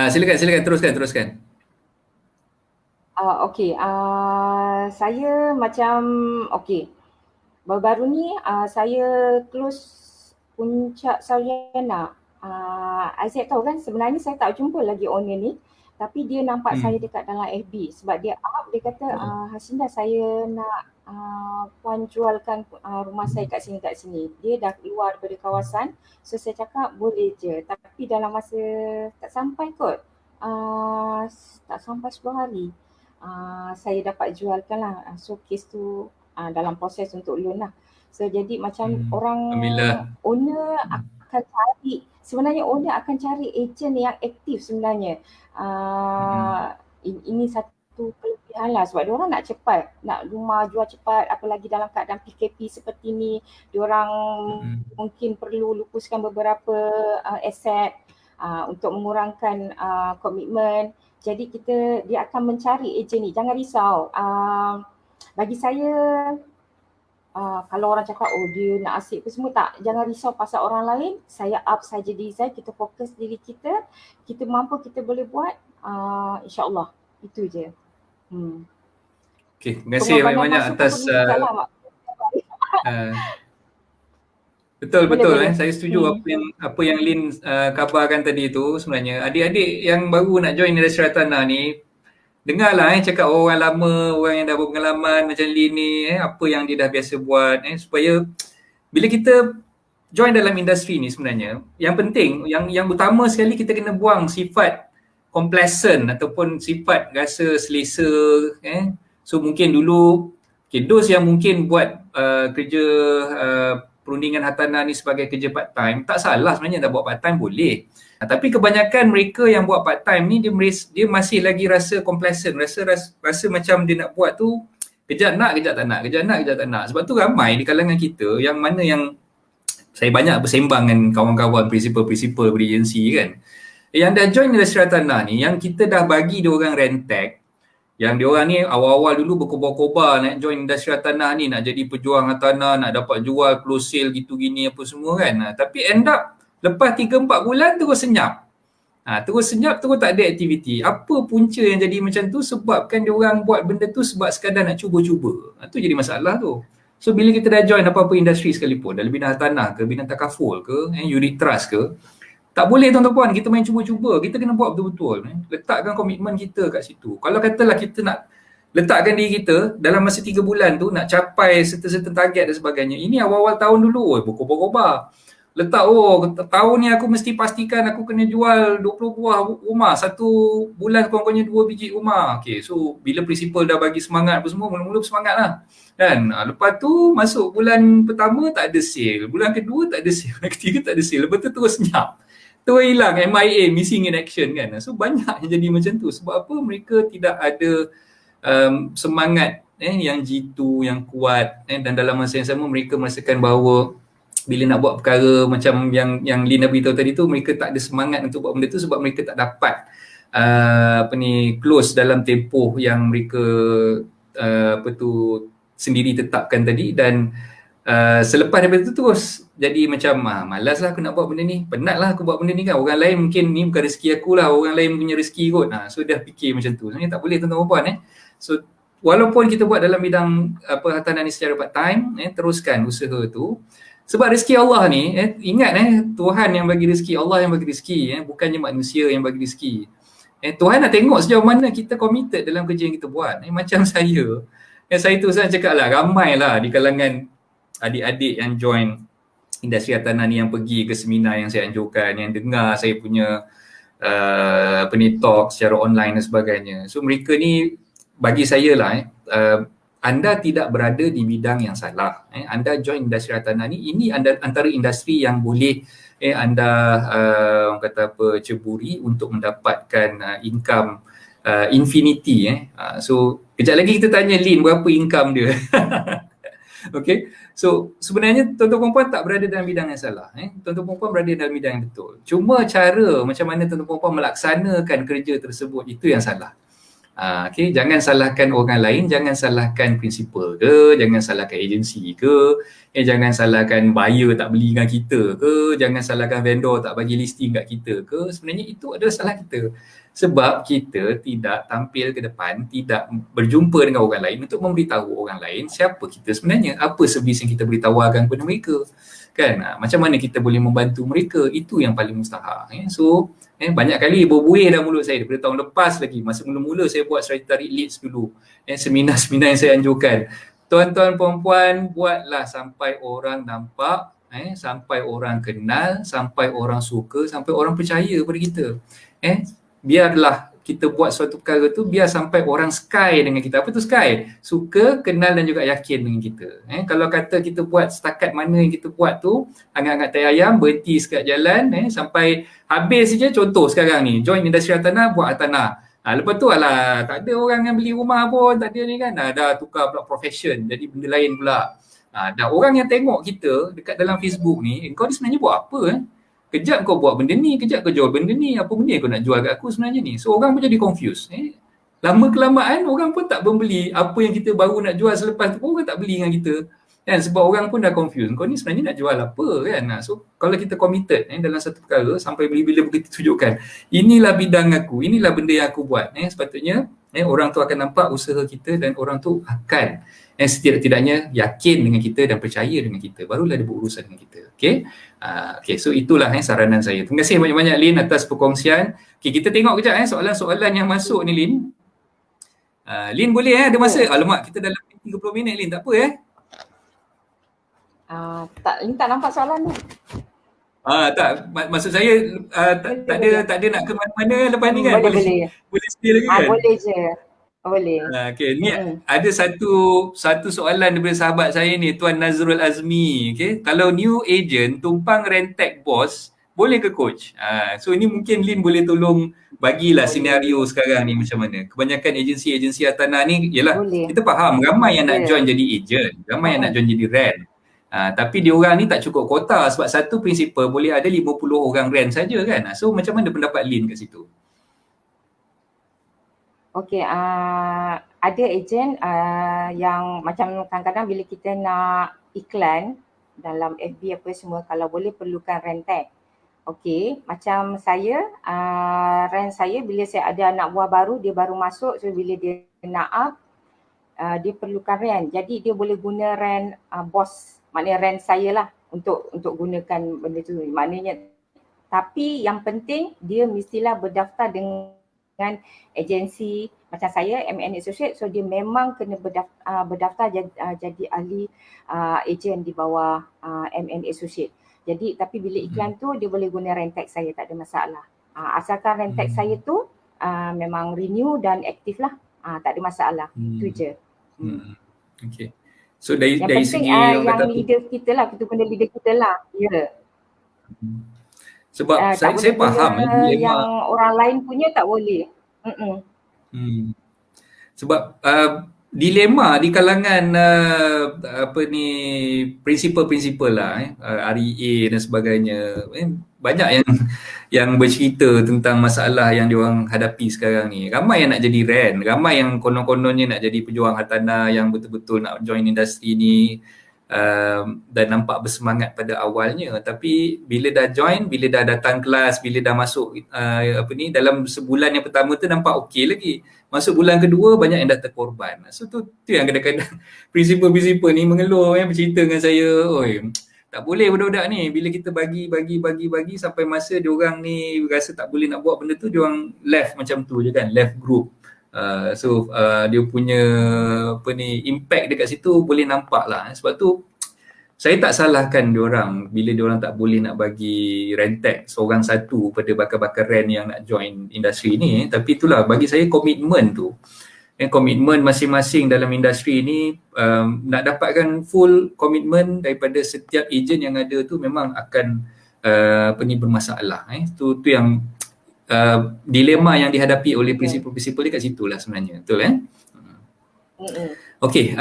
silakan teruskan. Okey, saya macam okey. Baru-baru ni saya close Puncak Sawyana. Isaac tahu kan, sebenarnya saya tak jumpa lagi owner ni, tapi dia nampak saya dekat dalam FB sebab dia up, dia kata Hashinda, saya nak puan jualkan rumah saya kat sini. Dia dah keluar daripada kawasan, so saya cakap boleh je, tapi dalam masa tak sampai kot, tak sampai 10 hari saya dapat jualkan lah. So case tu dalam proses untuk loan lah. So jadi macam orang Alhamdulillah. owner akan cari, sebenarnya owner akan cari agent yang aktif sebenarnya. Ini satu kelebihan lah sebab diorang nak cepat, nak rumah jual cepat, apalagi dalam keadaan PKP seperti ni, diorang mungkin perlu lupuskan beberapa aset untuk mengurangkan komitmen. Jadi dia akan mencari ejen ni. Jangan risau. Bagi saya kalau orang cakap dia nak asyik apa semua, tak. Jangan risau pasal orang lain. Saya up saja design, kita fokus diri kita. Kita mampu, kita boleh buat. InsyaAllah. Itu je. Okay, terima kasih banyak-banyak atas Betul. Saya setuju apa yang Lin kabarkan tadi tu. Sebenarnya adik-adik yang baru nak join industri hartanah ni, dengarlah cakap orang lama, orang yang dah berpengalaman macam Lin ni, apa yang dia dah biasa buat, supaya bila kita join dalam industri ni sebenarnya, yang penting, yang utama sekali, kita kena buang sifat complacent ataupun sifat rasa selesa. So mungkin dulu those yang mungkin buat kerja perundingan hartanah ni sebagai kerja part time, tak salah sebenarnya, dah buat part time boleh. Tapi kebanyakan mereka yang buat part time ni, dia masih lagi rasa complacent, rasa macam dia nak buat tu kejap nak, kejap tak nak. Sebab tu ramai di kalangan kita yang mana yang saya banyak bersembang dengan kawan-kawan prinsipal beragensi kan, yang dah join industri hartanah ni, yang kita dah bagi dia orang rentek, yang diorang ni awal-awal dulu berkobar-kobar nak join industri hartanah ni, nak jadi pejuang hartanah, nak dapat jual, close sale gitu gini apa semua kan. Tapi end up lepas 3-4 bulan terus senyap. Terus tak ada aktiviti. Apa punca yang jadi macam tu? Sebabkan diorang buat benda tu sebab sekadar nak cuba-cuba. Tu jadi masalah tu. So bila kita dah join apa-apa industri sekalipun, dalam bidang hartanah ke, bidang takaful ke, unit trust ke, tak boleh tuan-tuan, kita main cuba-cuba. Kita kena buat betul-betul. Letakkan komitmen kita kat situ. Kalau katalah kita nak letakkan diri kita dalam masa 3 bulan tu nak capai certain target dan sebagainya. Ini awal-awal tahun dulu, berkobar-kobar. Letak, tahun ni aku mesti pastikan aku kena jual 20 buah rumah. 1 bulan kurang-kurangnya 2 biji rumah. Okay, so bila prinsipal dah bagi semangat apa semua, mula-mula bersemangat lah. Kan? Lepas tu masuk bulan pertama tak ada sale. Bulan kedua tak ada sale. Bulan ketiga tak ada sale. Lepas tu terus senyap. Terus hilang, MIA, missing in action kan. So banyak yang jadi macam tu. Sebab apa? Mereka tidak ada semangat yang jitu, yang kuat, dan dalam masa yang sama mereka merasakan bahawa bila nak buat perkara macam yang Lina beritahu tadi tu, mereka tak ada semangat untuk buat benda tu sebab mereka tak dapat close dalam tempoh yang mereka sendiri tetapkan tadi. Dan selepas daripada tu terus jadi macam malas lah aku nak buat benda ni, penat lah aku buat benda ni kan, orang lain mungkin ni bukan rezeki aku lah, orang lain punya rezeki kot. So dah fikir macam tu. Sebenarnya tak boleh tuan-tuan puan. So walaupun kita buat dalam bidang hartanah ni secara part time, teruskan usaha tu. Sebab rezeki Allah ni, ingat Tuhan yang bagi rezeki, Allah yang bagi rezeki, bukannya manusia yang bagi rezeki. Tuhan nak tengok sejauh mana kita committed dalam kerja yang kita buat. Macam saya tu saya cakap lah, ramai lah di kalangan adik-adik yang join industri hartanah ni, yang pergi ke seminar yang saya anjurkan, yang dengar saya punya talk secara online dan sebagainya. So mereka ni bagi saya lah, anda tidak berada di bidang yang salah. Anda join industri hartanah ni, ini antara industri yang boleh anda orang kata ceburi untuk mendapatkan income infinity. So kejap lagi kita tanya Lin berapa income dia. Okay, so sebenarnya tuan-tuan perempuan tak berada dalam bidang yang salah. Tuan-tuan perempuan berada dalam bidang yang betul. Cuma cara macam mana tuan-tuan perempuan melaksanakan kerja tersebut itu yang salah. Okay, jangan salahkan orang lain, jangan salahkan prinsipal ke, jangan salahkan agensi ke, jangan salahkan buyer tak beli dengan kita ke, jangan salahkan vendor tak bagi listing kat kita ke. Sebenarnya itu adalah salah kita. Sebab kita tidak tampil ke depan, tidak berjumpa dengan orang lain untuk memberitahu orang lain siapa kita sebenarnya, apa servis yang kita boleh tawarkan kepada mereka. Kan? Macam mana kita boleh membantu mereka, itu yang paling mustahak. So, banyak kali berbuih dalam mulut saya daripada tahun lepas lagi, masa mula-mula saya buat strategi tarik leads dulu, seminar-seminar yang saya anjurkan, tuan-tuan perempuan buatlah sampai orang nampak, sampai orang kenal, sampai orang suka, sampai orang percaya pada kita. Biarlah kita buat suatu perkara tu biar sampai orang sky dengan kita. Apa tu sky? Suka, kenal dan juga yakin dengan kita. Kalau kata kita buat setakat mana yang kita buat tu, angat-angat tai ayam, berhenti sekat jalan, sampai habis saja. Contoh sekarang ni, join industri hartanah, buat hartanah. Lepas tu alah, tak ada orang yang beli rumah pun, tak ada ni kan. Dah tukar pula profession, jadi benda lain pula. Dah orang yang tengok kita dekat dalam Facebook ni, kau ni sebenarnya buat apa? Kejap kau buat benda ni, kejap kau jual benda ni, apa benda kau nak jual kat aku sebenarnya ni. So orang pun jadi confused. Lama kelamaan orang pun tak membeli apa yang kita baru nak jual selepas tu, orang tak beli dengan kita. Kan? Sebab orang pun dah confused. Kau ni sebenarnya nak jual apa kan? So kalau kita committed dalam satu perkara sampai bila-bila kita tunjukkan, inilah bidang aku, inilah benda yang aku buat. Sepatutnya orang tu akan nampak usaha kita dan orang tu akan setidak-tidaknya yakin dengan kita dan percaya dengan kita, barulah dia berurusan dengan kita. Okay, so itulah saranan saya. Terima kasih banyak-banyak Lin atas perkongsian. Okay, kita tengok kejap soalan-soalan yang masuk ni Lin. Lin boleh ada masa? Alamak, kita dalam 30 minit Lin, tak apa Lin tak nampak soalan ni. Tak, maksud saya tak ada nak ke mana-mana lepas ni kan? Boleh sedia lagi kan? Boleh je. Boleh. Okay, ni ada satu soalan daripada sahabat saya ni, Tuan Nazrul Azmi. Okay, kalau new agent tumpang rentek bos, boleh ke coach? So ini mungkin Lin boleh tolong bagilah senario sekarang ni macam mana. Kebanyakan agensi-agensi hartanah ni, yalah, kita faham ramai yang nak join jadi agent, ramai yang nak join jadi rent. Tapi diorang ni tak cukup kuota sebab satu prinsipal boleh ada 50 orang rent saja kan. So macam mana pendapat Lin kat situ? Okey, ada ejen yang macam kadang-kadang bila kita nak iklan dalam FB apa semua, kalau boleh perlukan rent tag. Okey, macam saya, rent saya bila saya ada anak buah baru, dia baru masuk, so bila dia nak up, dia perlukan rent. Jadi dia boleh guna rent bos, maknanya rent saya lah untuk gunakan benda tu. Maknanya, tapi yang penting dia mestilah berdaftar dengan agensi macam saya MN Associate, so dia memang kena berdaftar jadi ahli ejen di bawah MN Associate. Jadi tapi bila iklan tu dia boleh guna rent tag saya, tak ada masalah. Asalkan rent tag saya tu memang renew dan aktif lah, tak ada masalah. Itu je. Okay. So dari segi yang leader kita lah, kita guna leader kita lah. Ya. Sebab saya faham yang orang lain punya tak boleh. Sebab dilema di kalangan prinsipal lah, REA dan sebagainya, banyak yang bercerita tentang masalah yang diorang hadapi sekarang ni. Ramai yang nak jadi rent, ramai yang konon-kononnya nak jadi pejuang hartanah yang betul-betul nak join industri ni, dan nampak bersemangat pada awalnya, tapi bila dah join, bila dah datang kelas, bila dah masuk dalam sebulan yang pertama tu nampak okey lagi, masuk bulan kedua banyak yang dah terkorban. So tu yang kadang-kadang prinsipal ni mengeluh, bercerita dengan saya, oi tak boleh budak-budak ni, bila kita bagi sampai masa diorang ni rasa tak boleh nak buat benda tu, diorang left macam tu je kan, left group. Dia punya impact dekat situ boleh nampak lah. Sebab tu saya tak salahkan diorang bila diorang tak boleh nak bagi rent tag seorang satu pada bakal-bakal rent yang nak join industri ni. Tapi itulah bagi saya komitmen tu, komitmen masing-masing dalam industri ni, nak dapatkan full komitmen daripada setiap ejen yang ada tu memang akan bermasalah. Tu yang dilema yang dihadapi oleh prinsipal-prinsipal dekat situ lah sebenarnya. Betul Okey,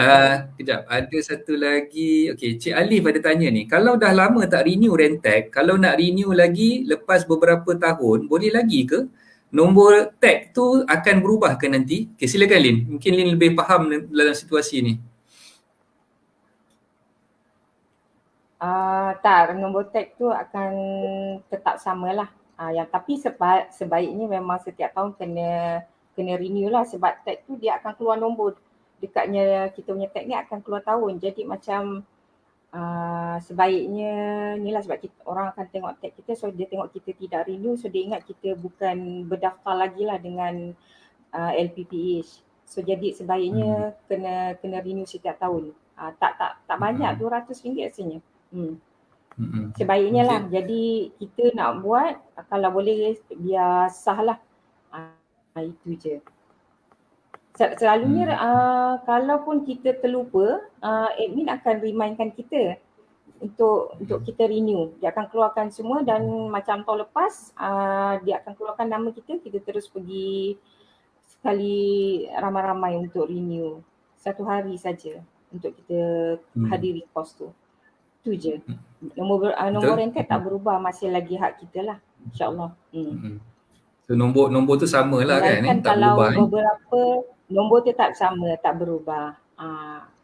kejap. Ada satu lagi. Okey, Cik Alif ada tanya ni. Kalau dah lama tak renew Rentag, kalau nak renew lagi lepas beberapa tahun, boleh lagi ke? Nombor tag tu akan berubah ke nanti? Okey, silakan Lin. Mungkin Lin lebih faham dalam situasi ni. Tak, nombor tag tu akan tetap samalah. Yang tapi sebaiknya memang setiap tahun kena renew lah, sebab tag tu dia akan keluar nombor dekatnya kita punya tag ni akan keluar tahun. Jadi macam sebaiknya ni lah, sebab orang akan tengok tag kita, so dia tengok kita tidak renew, so dia ingat kita bukan berdaftar lagi lah dengan LPPH. So jadi sebaiknya kena renew setiap tahun. Tak banyak, RM200 rasanya. Sebaiknya lah. Jadi kita nak buat kalau boleh biar sah lah. Itu je. Selalunya kalaupun kita terlupa, admin akan remindkan kita untuk kita renew. Dia akan keluarkan semua dan macam tahun lepas dia akan keluarkan nama kita terus pergi sekali ramai-ramai untuk renew. 1 hari saja untuk kita hadiri kos tu. Itu je. Nombor Rentag tak berubah, masih lagi hak kita lah, insyaAllah. So nombor tu sama lah kan? Tak berubah. Kalau beberapa nombor tetap sama, tak berubah.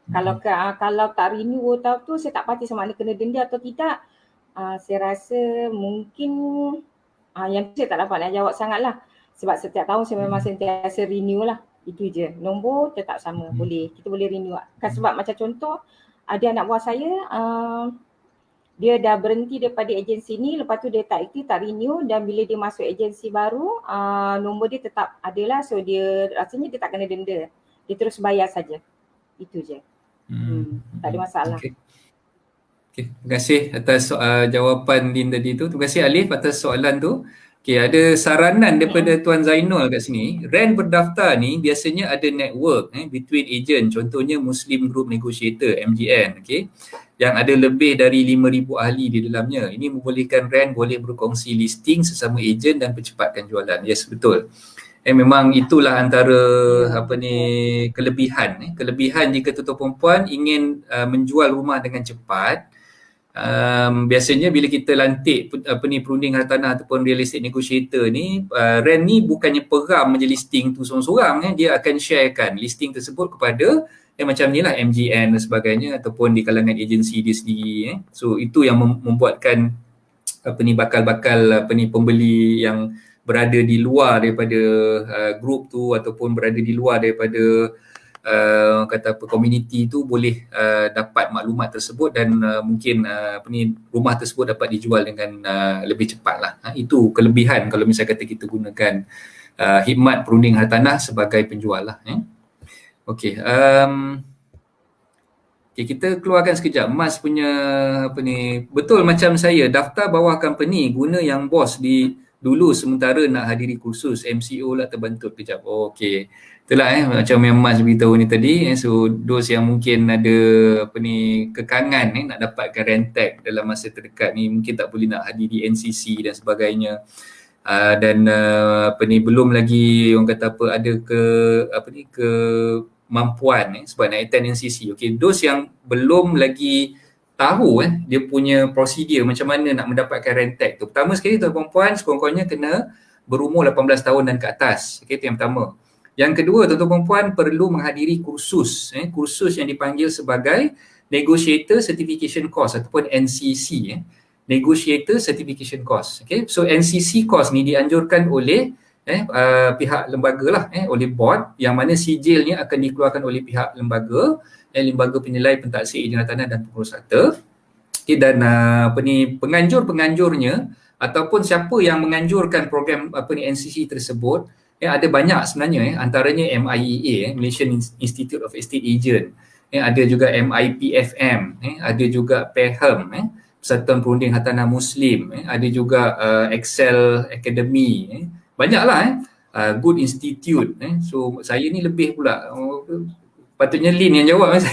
Kalau tak renew tu, saya tak pasti sama ada kena denda atau tidak. Saya rasa mungkin yang saya tak dapat nak jawab sangat lah. Sebab setiap tahun saya memang sentiasa renew lah. Itu je. Nombor tetap sama. Kita boleh renew. Kan sebab macam contoh, ada anak buah saya, dia dah berhenti daripada agensi ni, lepas tu dia tak aktif, tak renew, dan bila dia masuk agensi baru, nombor dia tetap ada lah. So dia rasanya dia tak kena denda. Dia terus bayar saja. Itu je. Tak ada masalah. Okay. Terima kasih atas jawapan Lin tadi tu. Terima kasih Alif atas soalan tu. Okay, ada saranan daripada Tuan Zainul kat sini. RAN berdaftar ni biasanya ada network between agent, contohnya Muslim Group Negotiator, MGN, okay, yang ada lebih dari 5,000 ahli di dalamnya. Ini membolehkan RAN boleh berkongsi listing sesama agent dan percepatkan jualan. Yes, betul. Memang itulah antara kelebihan. Kelebihan jika tuan perempuan ingin menjual rumah dengan cepat. Biasanya bila kita lantik perunding hartanah ataupun real estate negotiator ni, RAN ni bukannya peram je listing tu seorang-seorang, dia akan sharekan listing tersebut kepada macam ni lah MGN dan sebagainya, ataupun di kalangan agensi dia sendiri. So itu yang membuatkan bakal-bakal pembeli yang berada di luar daripada group tu ataupun berada di luar daripada community tu boleh dapat maklumat tersebut dan mungkin rumah tersebut dapat dijual dengan lebih cepat lah. Itu kelebihan kalau misalnya kata kita gunakan khidmat perunding hartanah sebagai penjual lah. Okey, kita keluarkan sekejap Mas punya betul macam saya daftar bawah company guna yang bos dulu sementara nak hadiri kursus MCO lah terbantut kejap. Okey. Itulah macam yang Mas beritahu ni tadi. So those yang mungkin ada kekangan nak dapatkan Rentag dalam masa terdekat ni mungkin tak boleh nak hadiri NCC dan sebagainya. Dan belum lagi orang kata ada kemampuan sebab nak attend NCC. Okey, those yang belum lagi tahu dia punya prosedur macam mana nak mendapatkan Rentag tu. Pertama sekali tuan perempuan sekurang-kurangnya kena berumur 18 tahun dan ke atas. Okey, itu yang pertama. Yang kedua, tuan-tuan perempuan perlu menghadiri kursus yang dipanggil sebagai Negotiator Certification Course ataupun NCC, Negotiator Certification Course. Okay? So NCC course ni dianjurkan oleh pihak lembaga lah, oleh board, yang mana sijilnya akan dikeluarkan oleh pihak lembaga, lembaga penilai pentaksir ejen hartanah dan pengurus harta. Okay, dan penganjur-penganjurnya ataupun siapa yang menganjurkan program NCC tersebut, ada banyak sebenarnya, antaranya MIEA, Malaysian Institute of Estate Agent, ada juga MIPFM, ada juga PEHM, Persatuan Perunding Hartanah Muslim, ada juga Excel Academy, banyaklah Good Institute. So saya ni lebih pula, patutnya Lin yang jawab,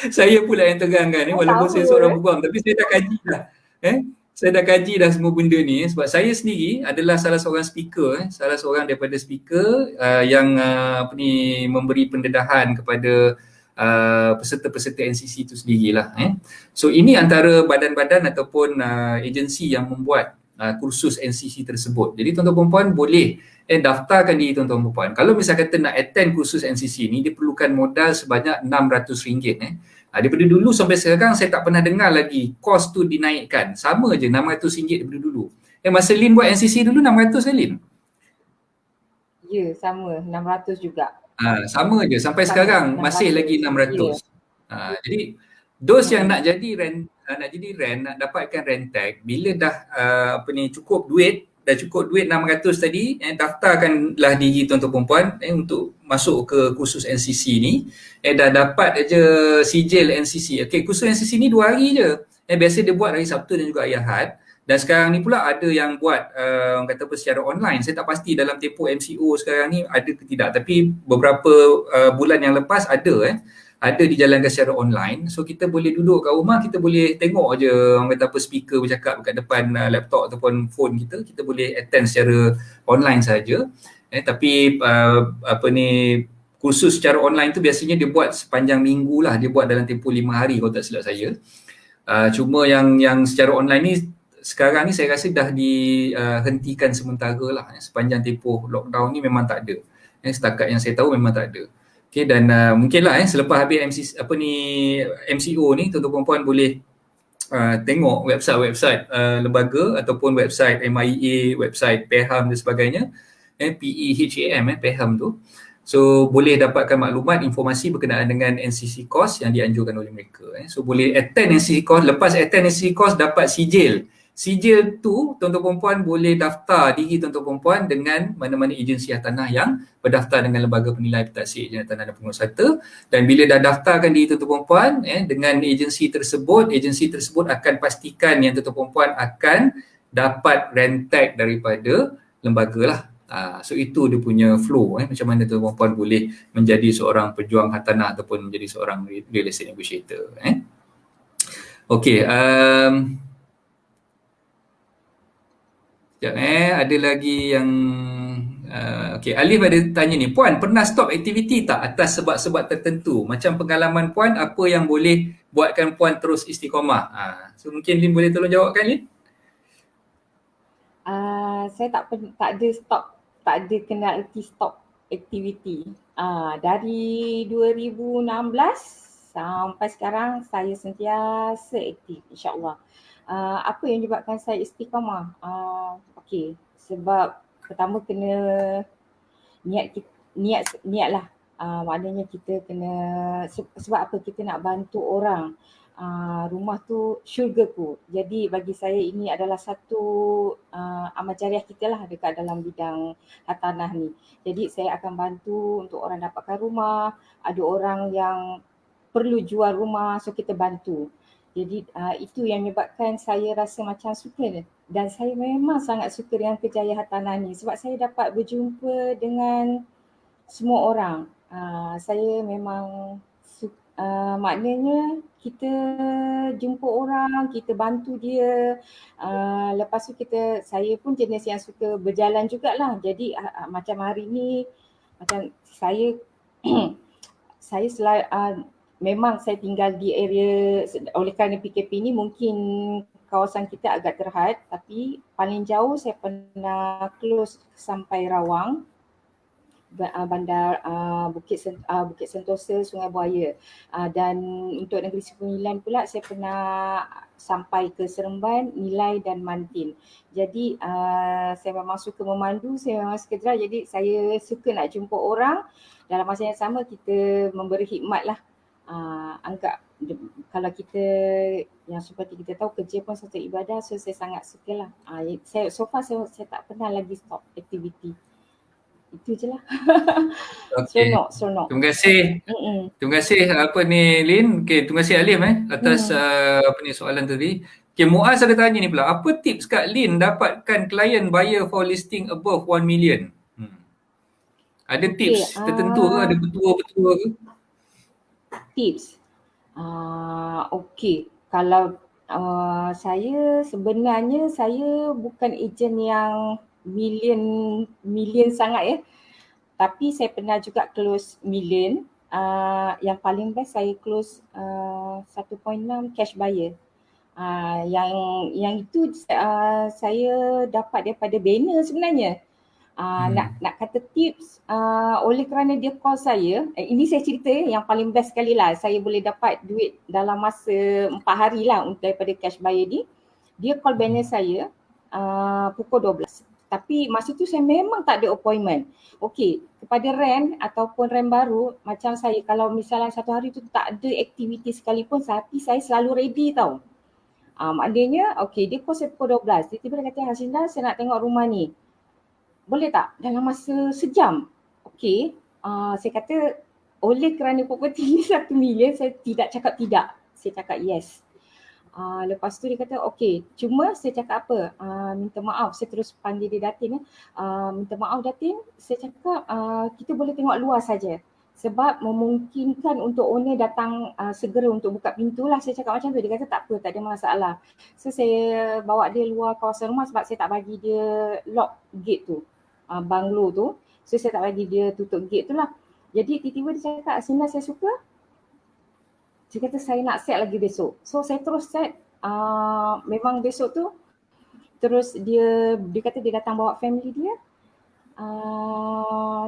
saya pula yang terangkan, walaupun saya seorang peguam, tapi saya dah kaji dah. Saya dah kaji dah semua benda ni sebab saya sendiri adalah salah seorang speaker, salah seorang daripada speaker yang memberi pendedahan kepada peserta-peserta NCC itu sendirilah. So ini antara badan-badan ataupun agensi yang membuat kursus NCC tersebut. Jadi tuan-tuan perempuan boleh daftarkan diri tuan-tuan perempuan. Kalau misal kata nak attend kursus NCC ni, dia perlukan modal sebanyak RM600. Daripada dulu sampai sekarang saya tak pernah dengar lagi kos tu dinaikkan. Sama je RM600 daripada dulu. Masa Lin buat NCC dulu RM600 kan Lin? Ya, sama, 600 juga. Sama je sampai sekarang masih lagi 600. Jadi those yang nak jadi rent, nak dapatkan Rentec, bila dah cukup duit, dah cukup duit 600 tadi, daftarkanlah diri tuan-tuan perempuan untuk masuk ke kursus NCC ni. Dah dapat je sijil NCC. Okey, kursus NCC ni 2 hari je. Biasa dia buat hari Sabtu dan juga hari Ahad. Dan sekarang ni pula ada yang buat orang kata apa secara online. Saya tak pasti dalam tempoh MCO sekarang ni ada ke tidak, tapi beberapa bulan yang lepas ada dijalankan secara online. So kita boleh duduk kat rumah, kita boleh tengok je orang kata apa speaker bercakap kat depan laptop ataupun phone kita boleh attend secara online saja. Tapi kursus secara online tu biasanya dia buat sepanjang minggu lah, dia buat dalam tempoh 5 hari kalau tak silap saya. Cuma yang secara online ni sekarang ni saya rasa dah dihentikan sementara lah. Sepanjang tempoh lockdown ni memang tak ada. Setakat yang saya tahu memang tak ada. Okay, dan mungkinlah selepas habis MCO ni tuan-tuan perempuan boleh tengok website lembaga ataupun website MIA, website PEHAM dan sebagainya. PEHAM, PEHAM tu. So boleh dapatkan maklumat, informasi berkenaan dengan NCC course yang dianjurkan oleh mereka. So boleh attend NCC course, lepas attend NCC course dapat sijil. Sijil tu tuan-tuan perempuan boleh daftar diri tuan-tuan perempuan dengan mana-mana agensi hartanah yang berdaftar dengan Lembaga Penilai Pentaksir Ejen Hartanah dan Pengurus Harta. Dan bila dah daftarkan diri tuan-tuan perempuan dengan agensi tersebut akan pastikan yang tuan-tuan perempuan akan dapat Rentec daripada lembaga lah. So itu dia punya flow, macam mana tuan-tuan perempuan boleh menjadi seorang pejuang hartanah ataupun menjadi seorang real estate negotiator. Okey, ada lagi yang okey, Alif ada tanya ni, Puan pernah stop aktiviti tak atas sebab-sebab tertentu? Macam pengalaman Puan, apa yang boleh buatkan Puan terus istiqamah? So mungkin Lin boleh tolong jawabkan Lin? Saya tak ada kena erti stop aktiviti. Dari 2016 sampai sekarang saya sentiasa aktif, insya-Allah. Apa yang menyebabkan saya istiqamah? Okey, sebab pertama kena niat lah. Maknanya kita kena, sebab apa kita nak bantu orang. Rumah tu syurgaku. Jadi bagi saya ini adalah satu amal jariah kita lah dekat dalam bidang hartanah ni. Jadi saya akan bantu untuk orang dapatkan rumah, ada orang yang perlu jual rumah, so kita bantu. Jadi itu yang menyebabkan saya rasa macam suka, dan saya memang sangat suka dengan kerjaya hartanah ni sebab saya dapat berjumpa dengan semua orang. Saya memang maknanya kita jumpa orang, kita bantu dia. Lepas tu saya pun jenis yang suka berjalan jugalah. Jadi macam hari ni, macam saya memang saya tinggal di area, oleh kerana PKP ni mungkin kawasan kita agak terhad, tapi paling jauh saya pernah close sampai Rawang, bandar Bukit Sentosa, Sungai Buaya, dan untuk Negeri Sembilan pula saya pernah sampai ke Seremban, Nilai dan Mantin. Jadi saya memang suka memandu, saya memang suka drive, jadi saya suka nak jumpa orang. Dalam masa yang sama kita memberi khidmat lah. Anggap kalau kita yang seperti kita tahu kerja pun satu ibadah, so saya sangat suka lah. So far saya tak pernah lagi stop aktiviti. Itu je lah. Okay. Seronok. Terima kasih. Terima kasih Lin. Okay, terima kasih Alif atas soalan tadi. Okay, Muaz ada tanya ni pula, apa tips Kak Lin dapatkan klien buyer for listing above 1 million? Ada tips tertentu ke? Ada petua-petua ke? Tips. Okey. Kalau saya sebenarnya saya bukan ejen yang million sangat ya. Tapi saya pernah juga close million. yang paling best saya close 1.6 cash buyer. Yang itu saya dapat daripada banner sebenarnya. Nak kata tips, oleh kerana dia call saya, ini saya cerita yang paling best sekali lah, saya boleh dapat duit dalam masa 4 hari lah daripada cash buyer ni. Dia call banner saya pukul 12. Tapi masa tu saya memang tak ada appointment. Okey, kepada rent ataupun rent baru, macam saya kalau misalnya satu hari tu tak ada aktiviti sekalipun, tapi saya selalu ready tau. Maknanya okey, dia call saya pukul 12. Tiba-tiba dia kata, Haslinda saya nak tengok rumah ni. Boleh tak dalam masa sejam? Okey, saya kata oleh kerana properti ni 1 million, saya tidak cakap tidak. Saya cakap yes. Lepas tu dia kata okey, cuma saya cakap apa, minta maaf, saya terus panggil dia Datin. Minta maaf Datin, saya cakap kita boleh tengok luar saja. Sebab memungkinkan untuk owner datang segera untuk buka pintu lah. Saya cakap macam tu, dia kata tak apa, tak ada masalah. So saya bawa dia luar kawasan rumah sebab saya tak bagi dia lock gate tu, banglo tu. So saya tak bagi dia tutup gate tu lah. Jadi tiba-tiba dia cakap, Haslinda saya suka. Dia kata saya nak set lagi besok. So saya terus set. Memang besok tu terus dia kata dia datang bawa family dia.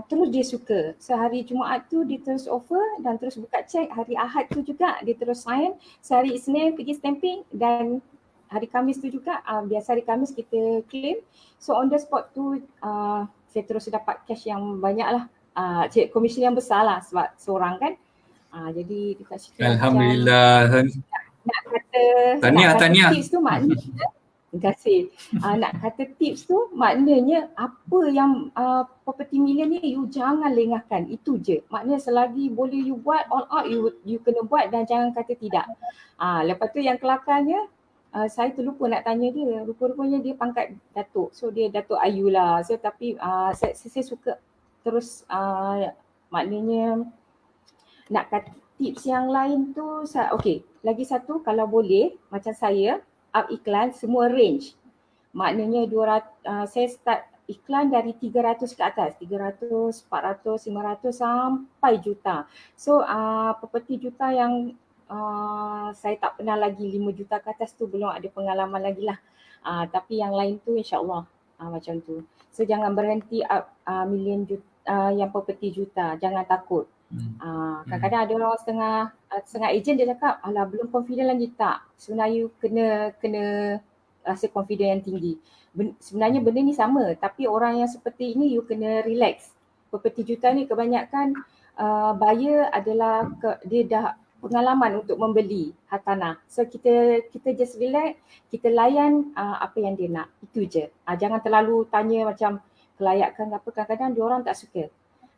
Terus dia suka. Sehari Jumaat tu dia terus offer dan terus buka cek. Hari Ahad tu juga dia terus sign. Sehari Isnin pergi stamping dan hari Khamis tu juga, biasa hari Khamis kita claim. So on the spot tu saya terus dapat cash yang banyak lah. Komisen yang besar lah sebab seorang kan. Jadi dekat situ Alhamdulillah. nak kata Tahniah. tips tu maknanya terima kasih. Nak kata tips tu maknanya apa yang property million ni you jangan lengahkan, itu je. Maknanya selagi boleh you buat all out, you kena buat dan jangan kata tidak. Lepas tu yang kelakarnya saya terlupa nak tanya dia, rupa-rupanya dia pangkat Datuk. So dia Datuk Ayu lah. So tapi saya suka terus maknanya nak kata tips yang lain tu, okey, lagi satu kalau boleh macam saya up iklan semua range. Maknanya 200, saya start iklan dari 300 ke atas, 300, 400, 500 sampai juta. So property juta yang saya tak pernah lagi, 5 juta ke atas tu belum ada pengalaman lagi lah. Tapi yang lain tu insyaAllah macam tu. So jangan berhenti up million juta, yang property juta, jangan takut. Kadang-kadang ada orang setengah ejen dia cakap, alah belum confident lagi. Tak, sebenarnya you kena rasa confident yang tinggi. Sebenarnya benda ni sama, tapi orang yang seperti ini you kena relax. Property juta ni kebanyakan buyer adalah dia dah pengalaman untuk membeli hartanah. So kita just relax, kita layan apa yang dia nak, itu je. Jangan terlalu tanya macam kelayakan apa, kadang-kadang dia orang tak suka.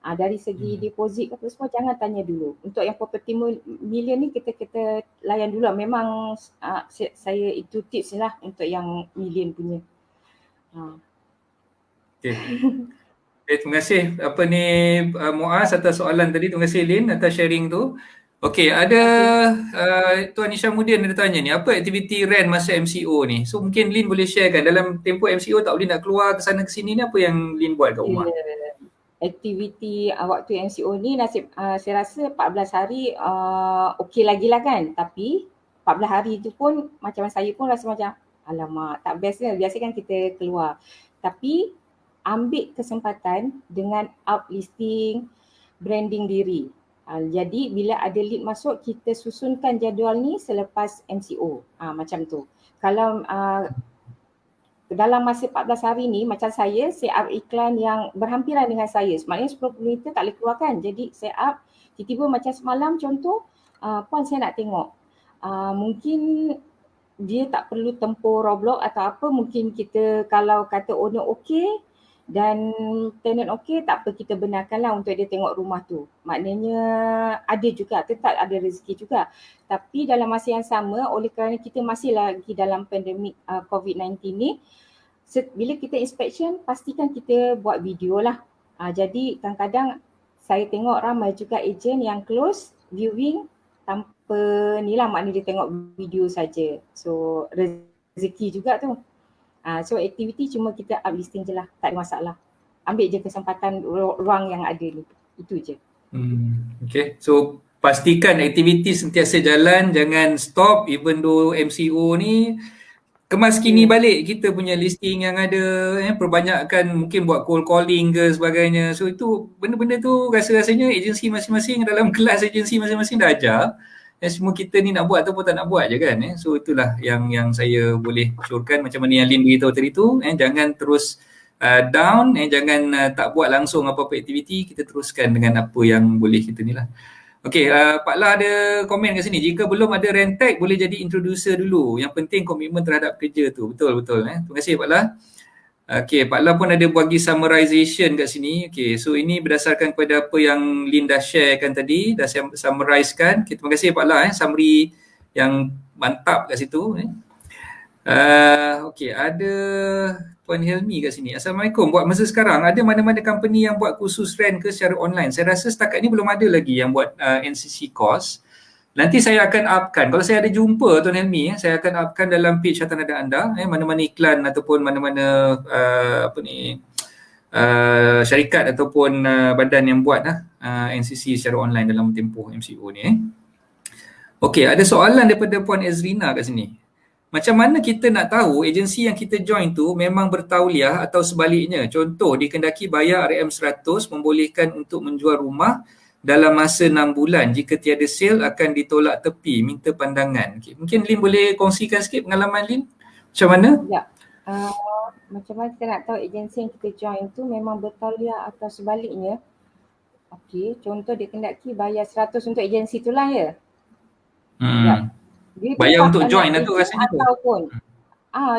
Dari segi deposit apa semua jangan tanya dulu. Untuk yang property million ni kita layan dulu. Memang saya itu tips lah untuk yang million punya. Okay. Terima kasih apa ni Muaz atas soalan tadi. Terima kasih Lin atas sharing tu. Okey, ada Tuan Isyamuddin ada tanya ni, apa aktiviti rent masa MCO ni? So mungkin Lin boleh sharekan dalam tempoh MCO tak boleh nak keluar ke sana ke sini ni, apa yang Lin buat kat rumah? Aktiviti waktu MCO ni nasib saya rasa 14 hari okey lagi lah kan. Tapi 14 hari tu pun macam saya pun rasa macam alamak tak best kan. Biasa kan kita keluar. Tapi ambil kesempatan dengan up listing, branding diri. Jadi bila ada lead masuk kita susunkan jadual ni selepas MCO. Macam tu. Kalau dalam masa 14 hari ni macam saya up iklan yang berhampiran dengan saya. Sebenarnya 10 meter tak boleh keluarkan. Jadi saya up tiba-tiba macam semalam contoh, puan saya nak tengok. Mungkin dia tak perlu tempuh Roblox atau apa, mungkin kita kalau kata owner okey dan tenant okey, tak apa kita benarkanlah untuk dia tengok rumah tu. Maknanya ada juga, tetap ada rezeki juga. Tapi dalam masa yang sama, oleh kerana kita masih lagi dalam pandemik COVID-19 ni, bila kita inspection, pastikan kita buat video lah. Jadi kadang-kadang saya tengok ramai juga ejen yang close viewing tanpa ni lah, maknanya dia tengok video saja. So rezeki juga tu. So aktiviti cuma kita up listing je lah, tak ada masalah. Ambil je kesempatan ruang yang ada ni, itu je. Okay. So pastikan aktiviti sentiasa jalan, jangan stop even though MCO ni kemas kini Ya. balik kita punya listing yang ada, perbanyakkan mungkin buat cold calling ke sebagainya. So itu benda-benda tu rasa-rasanya agensi masing-masing dalam kelas agensi masing-masing dah ajar. Semua kita ni nak buat ataupun tak nak buat je kan. So itulah yang saya boleh syorkan macam mana yang Lin beritahu tadi tu. Jangan terus down, jangan tak buat langsung apa-apa aktiviti, kita teruskan dengan apa yang boleh kita ni lah. Okey, Pak La ada komen kat sini. Jika belum ada rentek, boleh jadi introducer dulu. Yang penting komitmen terhadap kerja tu. Betul. Terima kasih Pak La. Okey, Pak La pun ada bagi summarization kat sini. Okey, so ini berdasarkan kepada apa yang Lin dah sharekan tadi, dah summarizekan. Okay, terima kasih Pak La, summary yang mantap kat situ. Okey, ada Puan Helmi kat sini. Assalamualaikum. Buat masa sekarang, ada mana-mana company yang buat kursus rent ke secara online? Saya rasa setakat ni belum ada lagi yang buat NCC course. Nanti saya akan upkan. Kalau saya ada jumpa Tuan Helmi, saya akan upkan dalam page Hartanah anda, mana-mana iklan ataupun mana-mana syarikat ataupun badan yang buat NCC secara online dalam tempoh MCO ni. Okey, ada soalan daripada Puan Ezrina kat sini. Macam mana kita nak tahu agensi yang kita join tu memang bertauliah atau sebaliknya? Contoh, dikendaki bayar RM100 membolehkan untuk menjual rumah dalam masa 6 bulan. Jika tiada sale akan ditolak tepi, minta pandangan. Okay. Mungkin Lin boleh kongsikan sikit pengalaman Lin? Macam mana? Ya. Macam mana kita nak tahu agensi yang kita join tu memang bertauliah atau sebaliknya? Okey, contoh dikendaki bayar 100 untuk agensi tu lah ya? Ya. Dia bayar untuk join lah tu rasanya tu. Ataupun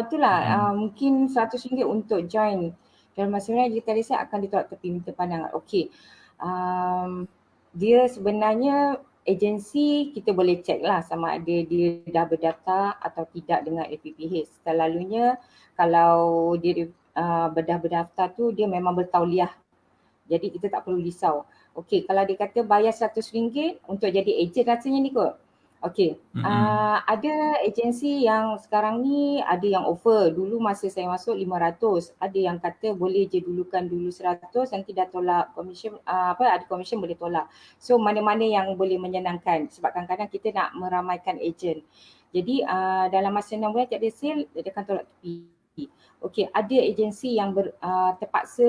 itulah mungkin RM100 untuk join. Dan maksudnya jika dia akan ditolak tepi, minta pandangan. Okey. Dia sebenarnya agensi kita boleh check lah sama ada dia dah berdaftar atau tidak dengan LPPH. Selalunya kalau dia dah berdaftar tu dia memang bertauliah. Jadi kita tak perlu risau. Okey, kalau dia kata bayar RM100 untuk jadi ejen rasanya ni kot. Okey, ada agensi yang sekarang ni ada yang offer. Dulu masa saya masuk 500, ada yang kata boleh je dulukan dulu 100, nanti dah tolak komisen, ada komisen boleh tolak. So mana-mana yang boleh menyenangkan sebab kadang-kadang kita nak meramaikan ejen. Jadi dalam masa 6 bulan tak ada sale, dia akan tolak tepi. Okey, ada agensi yang terpaksa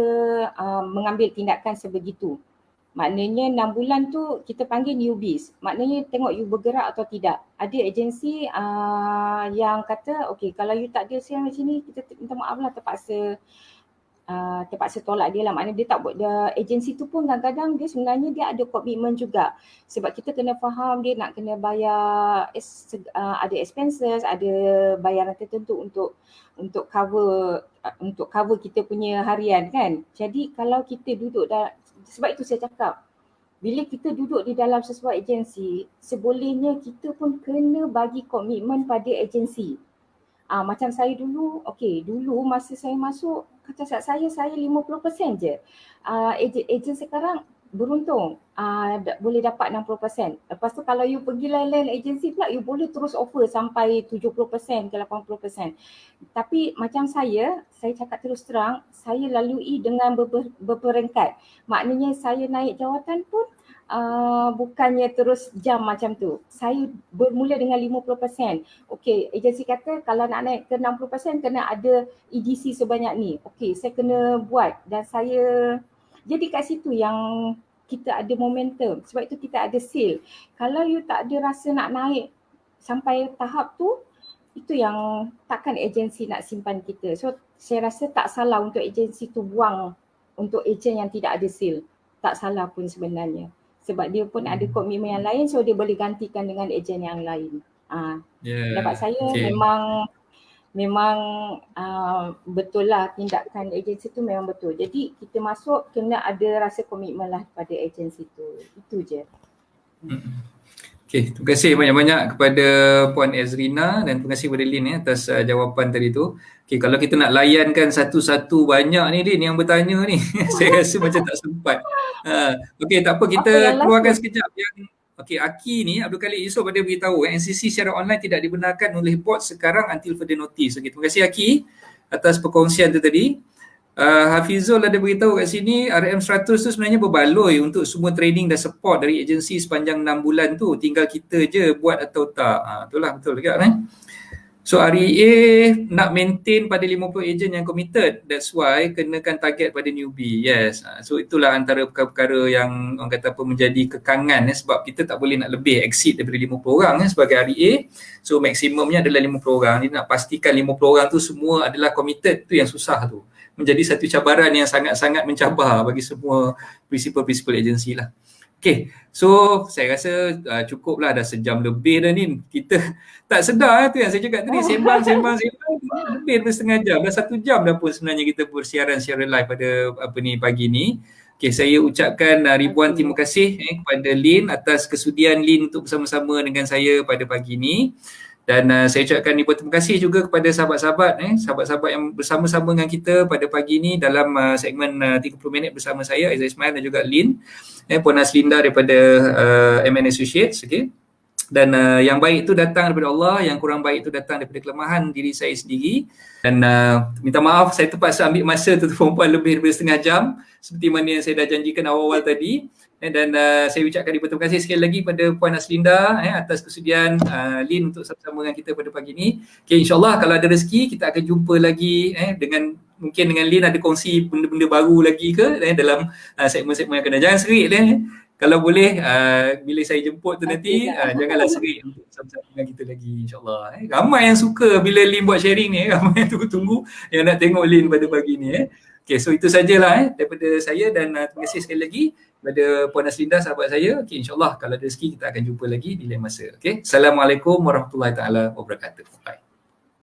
mengambil tindakan sebegitu. Maknanya 6 bulan tu kita panggil newbies. Maknanya tengok you bergerak atau tidak. Ada agensi yang kata okey kalau you tak ada sale macam ni kita minta maaf lah terpaksa tolak dia lah. Maknanya dia tak buat agensi tu pun kadang-kadang dia sebenarnya dia ada komitmen juga. Sebab kita kena faham dia nak kena bayar ada expenses, ada bayaran tertentu untuk cover kita punya harian kan. Jadi kalau kita duduk sebab itu saya cakap, bila kita duduk di dalam sesuatu agensi, sebolehnya kita pun kena bagi komitmen pada agensi. Macam saya dulu, dulu masa saya masuk, kata saya 50% je. Ejen sekarang beruntung boleh dapat 60%. Lepas tu kalau you pergi lain-lain agensi pula, you boleh terus offer sampai 70% ke 80%. Tapi macam saya cakap terus terang, saya lalui dengan berperingkat. Maknanya saya naik jawatan pun bukannya terus jam macam tu. Saya bermula dengan 50%. Okey, agensi kata kalau nak naik ke 60% kena ada EDC sebanyak ni. Okey, saya kena buat dan saya jadi kat situ yang kita ada momentum. Sebab itu kita ada sale. Kalau you tak ada rasa nak naik sampai tahap tu, itu yang takkan agensi nak simpan kita. So saya rasa tak salah untuk agensi tu buang untuk ejen yang tidak ada sale. Tak salah pun sebenarnya. Sebab dia pun ada komitmen yang lain, so dia boleh gantikan dengan ejen yang lain. Pendapat saya memang betul lah tindakan agensi tu memang betul. Jadi kita masuk kena ada rasa komitmen lah pada agensi tu. Itu je. Okay, terima kasih banyak-banyak kepada Puan Ezrina dan terima kasih kepada Lin atas jawapan tadi tu. Okay, kalau kita nak layankan satu-satu banyak ni Lin yang bertanya ni, saya rasa macam tak sempat. Okay, tak apa, kita keluarkan sekejap yang Aki ni, Abdul Khalid Yusof ada beritahu NCC secara online tidak dibenarkan oleh bot sekarang until further notice. Okay, terima kasih Aki atas perkongsian tu tadi. Hafizul ada beritahu kat sini RM100 tu sebenarnya berbaloi untuk semua training dan support dari agensi sepanjang 6 bulan tu, tinggal kita je buat atau tak. Itulah betul juga kan. So REA nak maintain pada 50 ejen yang committed, that's why kenakan target pada newbie. Yes. So itulah antara perkara-perkara yang orang kata apa menjadi kekangan sebab kita tak boleh nak lebih exceed daripada 50 orang sebagai REA. So maksimumnya adalah 50 orang. Jadi nak pastikan 50 orang tu semua adalah committed, tu yang susah tu. Menjadi satu cabaran yang sangat-sangat mencabar bagi semua prinsipal-prinsipal agensi lah. Okay, so saya rasa cukuplah, dah sejam lebih dah ni. Kita tak sedar tu yang saya cakap tadi, sembang lebih daripada setengah jam. Dah 1 jam dah pun sebenarnya kita bersiaran secara live pada pagi ni. Okay, saya ucapkan ribuan terima kasih kepada Lin atas kesudian Lin untuk bersama-sama dengan saya pada pagi ni. Dan saya ucapkan ribuan terima kasih juga kepada sahabat-sahabat sahabat-sahabat yang bersama-sama dengan kita pada pagi ni dalam segmen 30 minit bersama saya, Aizah Ismail dan juga Lin, Puan Aslinda daripada MN Associates. Okay. Dan yang baik itu datang daripada Allah, yang kurang baik itu datang daripada kelemahan diri saya sendiri. Dan minta maaf saya terpaksa ambil masa tu perempuan lebih daripada setengah jam seperti mana yang saya dah janjikan awal-awal tadi. Dan saya ucapkan terima kasih sekali lagi pada Puan Aslinda atas kesudian Lin untuk sama-sama dengan kita pada pagi ni. Okay, insyaAllah kalau ada rezeki kita akan jumpa lagi mungkin dengan Lin ada kongsi benda-benda baru lagi ke dalam segmen-segmen yang akan datang. Jangan serik kalau boleh bila saya jemput tu nanti janganlah serik untuk sama-sama dengan kita lagi, insyaAllah. Ramai yang suka bila Lin buat sharing ni, ramai yang tunggu-tunggu yang nak tengok Lin pada pagi ni. Okay, so itu sajalah daripada saya dan terima kasih sekali lagi kepada Puan Aslinda, sahabat saya. Okay, insyaAllah kalau ada rezeki kita akan jumpa lagi di lain masa. Okay, Assalamualaikum warahmatullahi taala wabarakatuh. Bye.